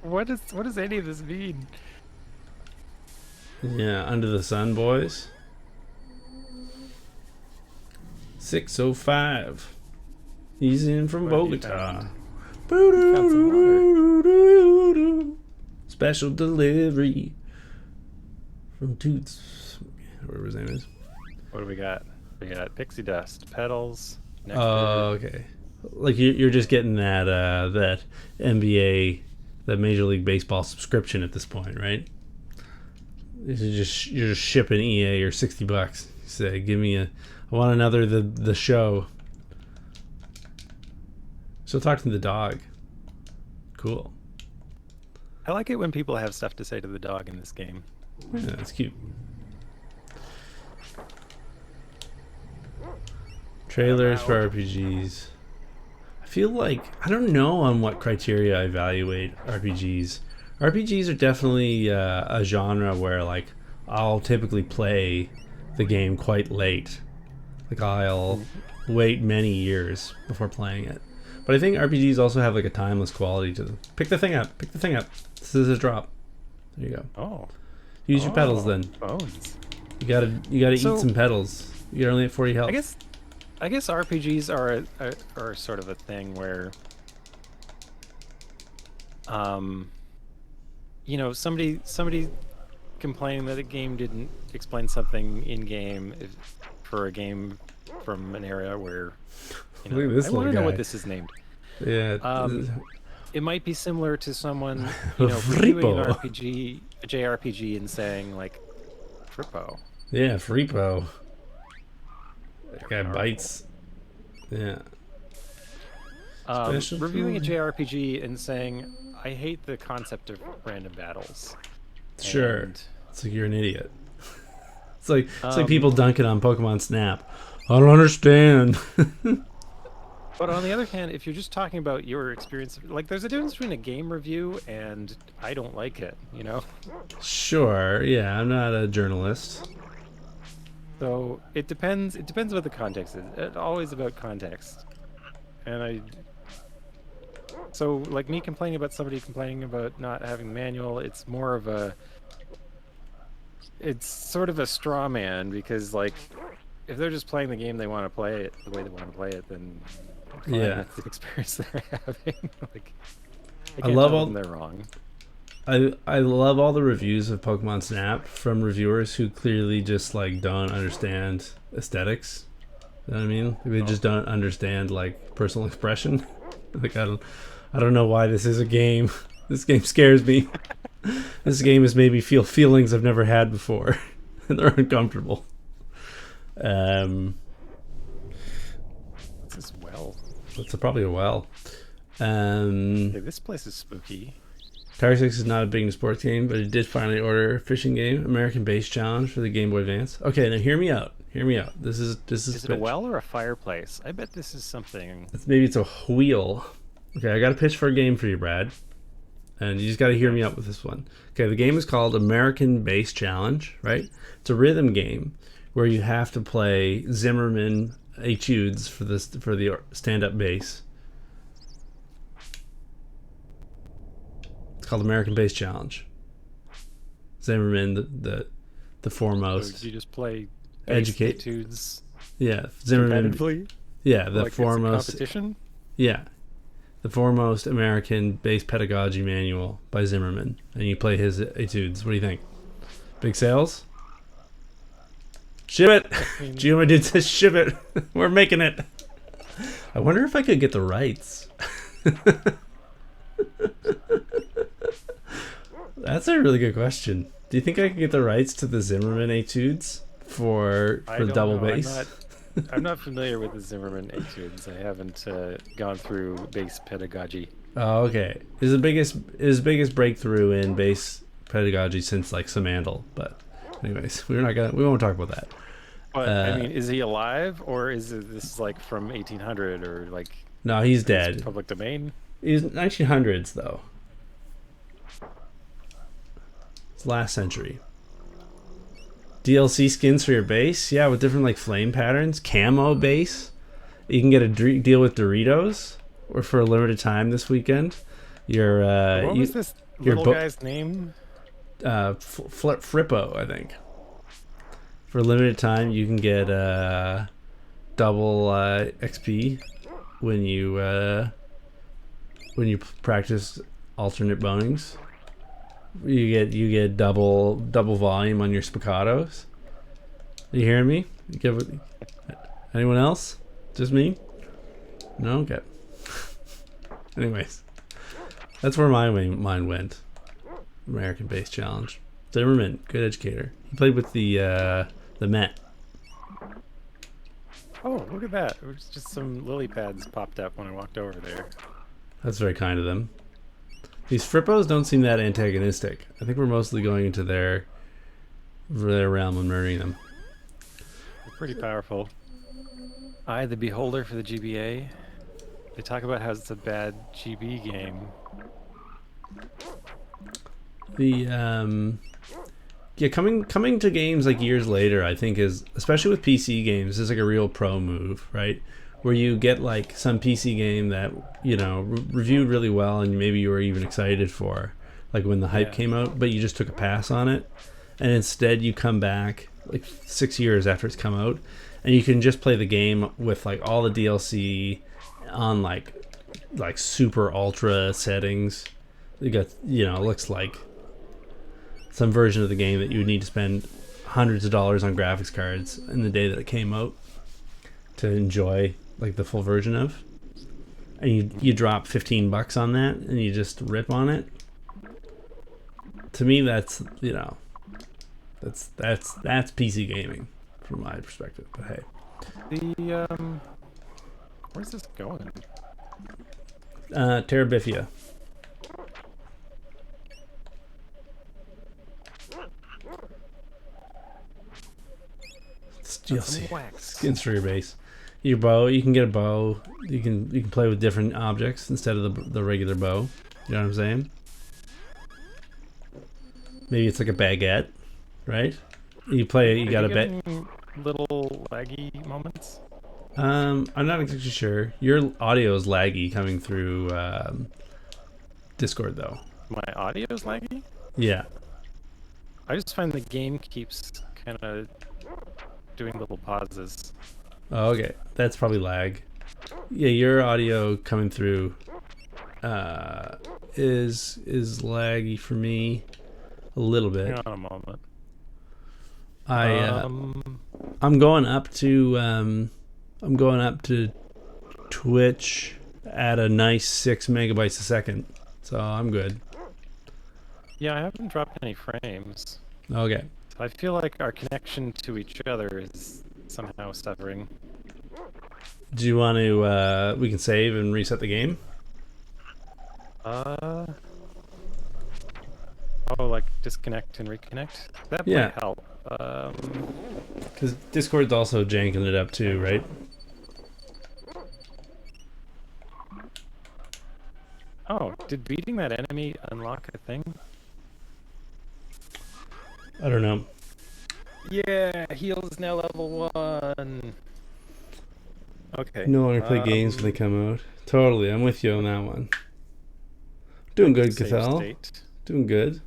Speaker 1: What does any of this mean?
Speaker 2: Yeah, Under the Sun, boys. 605. He's in from Bogota. Special delivery from Toots. Whatever his name is.
Speaker 1: What do we got? We got pixie dust, petals.
Speaker 2: Oh, okay. Like you're just getting that NBA, that Major League Baseball subscription at this point, right? You're just shipping EA your $60. You say, give me I want another the show. So talk to the dog. Cool.
Speaker 1: I like it when people have stuff to say to the dog in this game.
Speaker 2: Yeah, that's cute. Trailers for RPGs. I feel like I don't know on what criteria I evaluate RPGs. RPGs are definitely a genre where like I'll typically play the game quite late. Like I'll wait many years before playing it. But I think RPGs also have like a timeless quality to them. Pick the thing up. Pick the thing up. This is a drop. There you go.
Speaker 1: Oh.
Speaker 2: Use your pedals then.
Speaker 1: Bones.
Speaker 2: You gotta eat some pedals. You're only at 40 health.
Speaker 1: I guess RPGs are sort of a thing where, you know, somebody complaining that a game didn't explain something in game for a game from an era where, you know,
Speaker 2: Look at this
Speaker 1: I want to
Speaker 2: little
Speaker 1: know what
Speaker 2: guy.
Speaker 1: this is named.
Speaker 2: Yeah.
Speaker 1: It might be similar to someone, you know, reviewing an
Speaker 2: Fripo.
Speaker 1: RPG, a JRPG, and saying like, Fripo.
Speaker 2: Yeah, Fripo. That guy bites. Yeah.
Speaker 1: Reviewing a JRPG and saying, I hate the concept of random battles.
Speaker 2: Sure.
Speaker 1: And,
Speaker 2: It's like you're an idiot. It's like people dunking on Pokemon Snap. I don't understand.
Speaker 1: but on the other hand, if you're just talking about your experience, like there's a difference between a game review and I don't like it, you know?
Speaker 2: Sure. Yeah, I'm not a journalist.
Speaker 1: So it depends what the context is. It's always about context. And So, like me complaining about somebody complaining about not having the manual, it's more of a, it's sort of a straw man because, like, if they're just playing the game they want to play it the way they want to play it, then fine,
Speaker 2: Yeah,
Speaker 1: that's the experience they're having. Like, I
Speaker 2: I
Speaker 1: can't
Speaker 2: love
Speaker 1: tell them
Speaker 2: all
Speaker 1: they're wrong.
Speaker 2: I love all the reviews of Pokemon Snap from reviewers who clearly just like don't understand aesthetics. You know what I mean? They
Speaker 1: Oh,
Speaker 2: just don't understand like personal expression. Like I don't know why this is a game. This game scares me. This game has made me feel feelings I've never had before, and they're uncomfortable. Um,
Speaker 1: what's this well?
Speaker 2: that's probably a well.
Speaker 1: Hey, this place is spooky.
Speaker 2: Tower 6 is not a big sports game, but it did finally order a fishing game, American Base Challenge for the Game Boy Advance. Okay, now hear me out. Hear me out. This is
Speaker 1: Is it a well or a fireplace? I bet this is something.
Speaker 2: Maybe it's a wheel. Okay, I got a pitch for a game for you, Brad, and you just got to hear me out with this one. Okay, the game is called American Base Challenge. Right? It's a rhythm game where you have to play Zimmerman etudes for the stand-up bass. It's called American Base Challenge. Zimmerman, the
Speaker 1: So
Speaker 2: foremost
Speaker 1: you just play bass
Speaker 2: educate.
Speaker 1: etudes
Speaker 2: Yeah, Zimmerman.
Speaker 1: competitively?
Speaker 2: Yeah, the
Speaker 1: Like it's a
Speaker 2: foremost.
Speaker 1: competition?
Speaker 2: Yeah, the foremost American bass pedagogy manual by Zimmerman, and you play his etudes. What do you think? Big sales? Ship it!
Speaker 1: I mean,
Speaker 2: Geo dude says ship it. We're making it. I wonder if I could get the rights. That's a really good question. Do you think I could get the rights to the Zimmerman etudes for
Speaker 1: I
Speaker 2: the
Speaker 1: don't
Speaker 2: double
Speaker 1: know.
Speaker 2: bass?
Speaker 1: I'm not familiar with the Zimmerman etudes. I haven't gone through bass pedagogy.
Speaker 2: Oh, okay. Is his biggest breakthrough in bass pedagogy since like Samandal. But anyways, we won't talk about that.
Speaker 1: But I mean, is he alive or this like from 1800 or like
Speaker 2: No, he's
Speaker 1: is this
Speaker 2: dead.
Speaker 1: public domain?
Speaker 2: He's 1900s though. It's last century. DLC skins for your base, yeah, with different like flame patterns, camo base. You can get a deal with Doritos, or for a limited time this weekend. Your
Speaker 1: What was this little guy's name?
Speaker 2: Frippo, I think. For a limited time, you can get double XP when you practice alternate bonings. You get double volume on your spiccatos. Are you hearing me? Anyone else? Just me? No? Okay. Anyways, that's where my mind went. American Base Challenge. Zimmerman, good educator. He played with the Met.
Speaker 1: Oh, look at that. It was just some lily pads popped up when I walked over there.
Speaker 2: That's very kind of them. These Frippos don't seem that antagonistic. I think we're mostly going into their realm and murdering them.
Speaker 1: They're pretty powerful. I, the beholder for the GBA. They talk about how it's a bad GB game.
Speaker 2: The yeah, coming to games like years later, I think is, especially with PC games, is like a real pro move, right? Where you get like some PC game that reviewed really well and maybe you were even excited for, like when the hype came out, but you just took a pass on it, and instead you come back like 6 years after it's come out, and you can just play the game with like all the DLC on like super ultra settings. You got it looks like some version of the game that you would need to spend hundreds of dollars on graphics cards in the day that it came out to enjoy like the full version of, and you drop $15 on that and you just rip on it. To me, that's that's PC gaming from my perspective. But hey,
Speaker 1: where's this going?
Speaker 2: Terabithia. DLC skins for your base. Your bow, you can get a bow. You can play with different objects instead of the regular bow. You know what I'm saying? Maybe it's like a baguette, right? You got a bet.
Speaker 1: Little laggy moments.
Speaker 2: I'm not exactly sure. Your audio is laggy coming through Discord, though.
Speaker 1: My audio is laggy?
Speaker 2: Yeah.
Speaker 1: I just find the game keeps kind of doing little pauses.
Speaker 2: Oh, okay. That's probably lag. Yeah, your audio coming through is laggy for me a little
Speaker 1: Hang
Speaker 2: bit.
Speaker 1: on a moment.
Speaker 2: I
Speaker 1: Um,
Speaker 2: I'm going up to Twitch at a nice 6 megabytes a second, so I'm good.
Speaker 1: yeah, I haven't dropped any frames.
Speaker 2: Okay.
Speaker 1: So I feel like our connection to each other is somehow suffering.
Speaker 2: Do you want to? We can save and reset the game.
Speaker 1: Uh, oh, like disconnect and reconnect? That
Speaker 2: Yeah,
Speaker 1: might help.
Speaker 2: because Discord's also janking it up too, right?
Speaker 1: Oh, did beating that enemy unlock a thing?
Speaker 2: I don't know.
Speaker 1: Yeah, heals now level 1. Okay.
Speaker 2: No longer play games when they come out. Totally, I'm with you on that one. Doing good,
Speaker 1: Save
Speaker 2: Cathal.
Speaker 1: state.
Speaker 2: Doing good.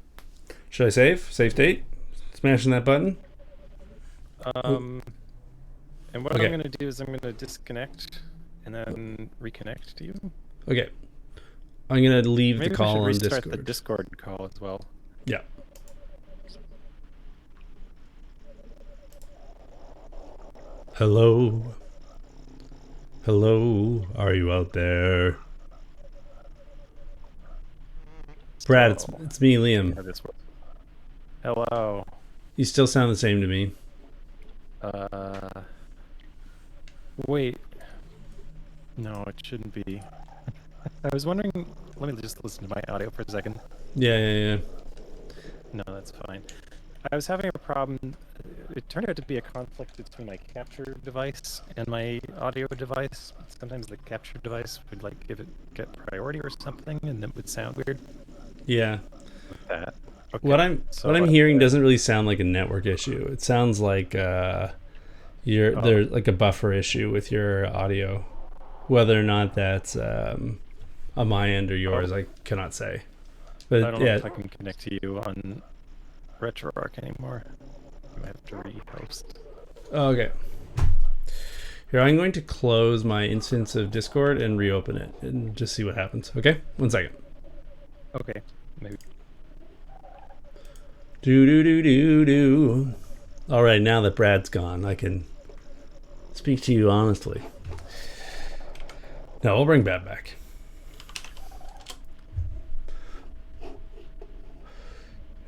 Speaker 2: Should I save? Save state? Smashing that button?
Speaker 1: And what
Speaker 2: Okay.
Speaker 1: I'm going to do is I'm going to disconnect and then reconnect to you.
Speaker 2: Okay. I'm going to leave
Speaker 1: Maybe
Speaker 2: the
Speaker 1: we
Speaker 2: call
Speaker 1: should
Speaker 2: on
Speaker 1: restart
Speaker 2: Discord.
Speaker 1: the Discord call as well.
Speaker 2: Yeah. Hello. Hello. Are you out there? Brad,
Speaker 1: So,
Speaker 2: it's me, Liam.
Speaker 1: yeah, this works. Hello.
Speaker 2: You still sound the same to me.
Speaker 1: Wait. No, it shouldn't be. I was wondering. Let me just listen to my audio for a second.
Speaker 2: Yeah.
Speaker 1: No, that's fine. I was having a problem. It turned out to be a conflict between my capture device and my audio device. Sometimes the capture device would like get priority or something, and it would sound weird.
Speaker 2: Yeah.
Speaker 1: Like that. Okay.
Speaker 2: What I'm hearing doesn't really sound like a network issue. It sounds like there's like a buffer issue with your audio. Whether or not that's on my end or yours, I cannot say. But
Speaker 1: I don't know if I can connect to you on RetroArch anymore. I have to rehost.
Speaker 2: Okay. Here, I'm going to close my instance of Discord and reopen it and just see what happens. Okay? 1 second.
Speaker 1: Okay. Maybe.
Speaker 2: Do. All right, now that Brad's gone, I can speak to you honestly. No, we'll bring Brad back.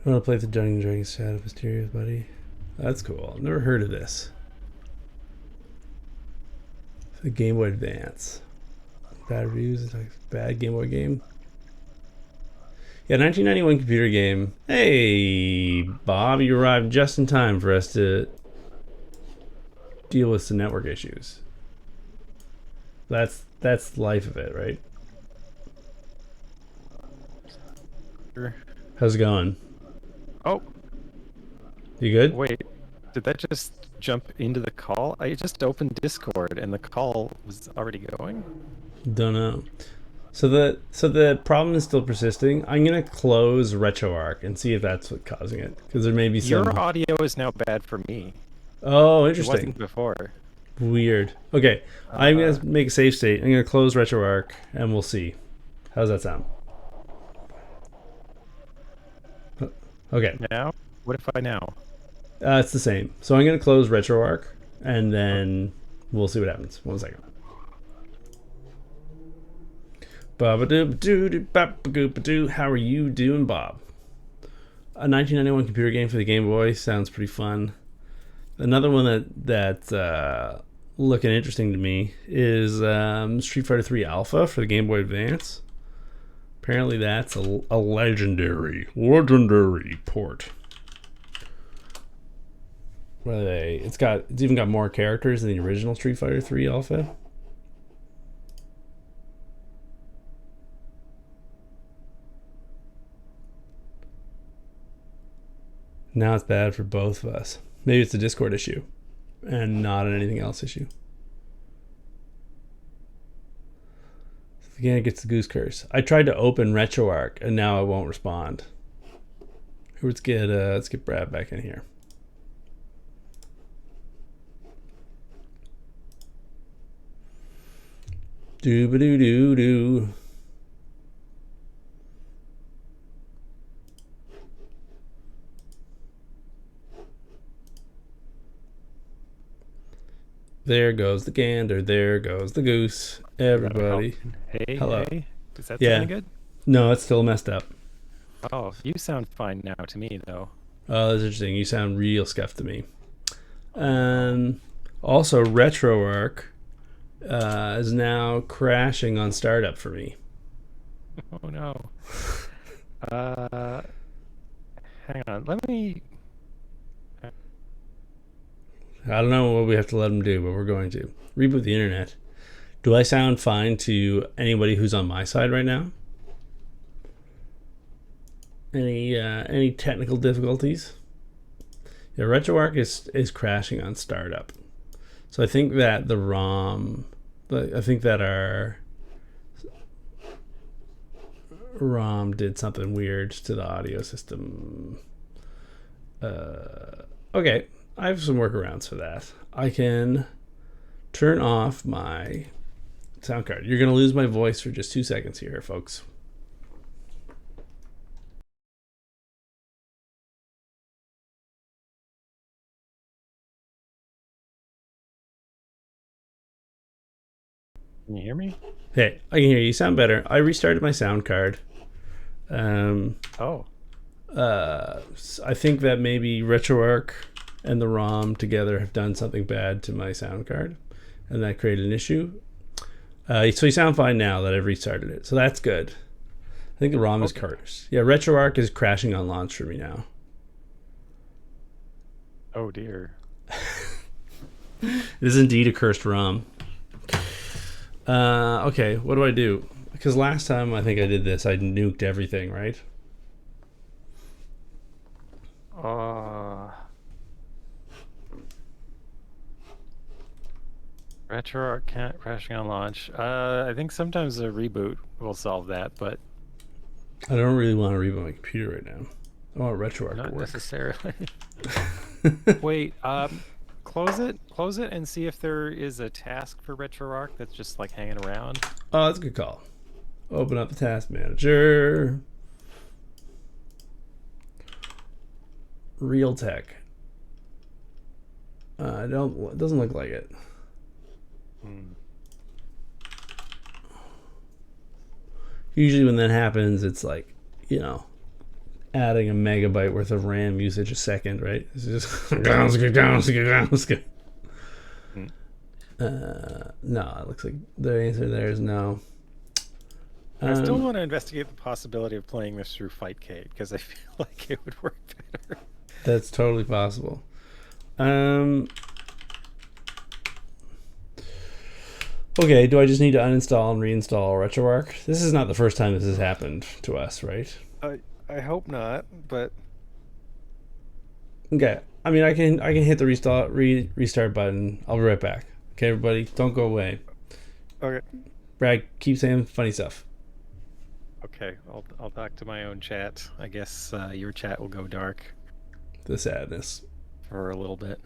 Speaker 2: You want to play the Dungeons & Dragons Shadow of Mysterious, buddy? That's cool. I've never heard of this. The Game Boy Advance. Bad reviews. It's like a bad Game Boy game. Yeah, 1991 computer game. Hey, Bob, you arrived just in time for us to deal with some network issues. That's the life of it, right?
Speaker 1: Sure.
Speaker 2: How's it going?
Speaker 1: Oh,
Speaker 2: You good?
Speaker 1: wait. Did that just jump into the call? I just opened Discord and the call was already going.
Speaker 2: Don't know. So the problem is still persisting. I'm gonna close RetroArch and see if that's what's causing it, because there may be some.
Speaker 1: Your audio is now bad for me.
Speaker 2: Oh,
Speaker 1: It
Speaker 2: interesting.
Speaker 1: wasn't before.
Speaker 2: Weird. Okay, I'm gonna make a save state. I'm gonna close RetroArch and we'll see. How's that sound? Okay.
Speaker 1: Now? What if I now?
Speaker 2: It's the same. So I'm gonna close RetroArch and then we'll see what happens. 1 second. How are you doing, Bob? A 1991 computer game for the Game Boy sounds pretty fun. Another one that's looking interesting to me is Street Fighter 3 Alpha for the Game Boy Advance. Apparently, that's a legendary port. What are they? It's even got more characters than the original Street Fighter 3 Alpha. Now it's bad for both of us. Maybe it's a Discord issue and not an anything else issue. Again, it gets the goose curse. I tried to open RetroArch and now it won't respond. Let's get Brad back in here. Doo ba doo doo doo. There goes the gander. There goes the goose. Everybody.
Speaker 1: Hey,
Speaker 2: Hello.
Speaker 1: hey. Does that
Speaker 2: Yeah.
Speaker 1: sound good?
Speaker 2: No, it's still messed up.
Speaker 1: Oh, you sound fine now to me, though.
Speaker 2: Oh, that's interesting. You sound real scuffed to me. Also, RetroArch is now crashing on startup for me.
Speaker 1: Oh, no. Uh, Hang on. Let me...
Speaker 2: I don't know what we have to let them do, but we're going to. Reboot the internet. Do I sound fine to anybody who's on my side right now? Any technical difficulties? Yeah, RetroArch is crashing on startup. So I think that the ROM, I think that our ROM did something weird to the audio system. Okay, I have some workarounds for that. I can turn off my sound card. You're going to lose my voice for just 2 seconds here, folks.
Speaker 1: Can you hear me?
Speaker 2: Hey, I can hear you. You sound better. I restarted my sound card.
Speaker 1: Oh.
Speaker 2: I think that maybe RetroArch and the ROM together have done something bad to my sound card, and that created an issue. So you sound fine now that I've restarted it. So that's good. I think the ROM is cursed. Yeah, RetroArch is crashing on launch for me now.
Speaker 1: Oh, dear.
Speaker 2: It is indeed a cursed ROM. Okay, what do I do? Because last time I think I did this, I nuked everything, right?
Speaker 1: RetroArch can't crashing on launch. I think sometimes a reboot will solve that, but
Speaker 2: I don't really want to reboot my computer right now. I want RetroArch to
Speaker 1: not
Speaker 2: work.
Speaker 1: necessarily. Wait, close it, and see if there is a task for RetroArch that's just like hanging around.
Speaker 2: Oh, that's a good call. Open up the task manager. Realtek. It doesn't look like it. Usually when that happens, it's like, adding a megabyte worth of RAM usage a second, right? It's just no, it looks like the answer there is no.
Speaker 1: I still want to investigate the possibility of playing this through Fightcade because I feel like it would work better.
Speaker 2: That's totally possible. Okay, do I just need to uninstall and reinstall RetroArch? This is not the first time this has happened to us, right?
Speaker 1: I hope not, but
Speaker 2: okay. I mean, I can hit the restart button. I'll be right back. Okay, everybody, don't go away.
Speaker 1: okay.
Speaker 2: Brad, keep saying funny stuff.
Speaker 1: Okay, I'll talk to my own chat. I guess your chat will go dark
Speaker 2: The sadness
Speaker 1: for a little bit.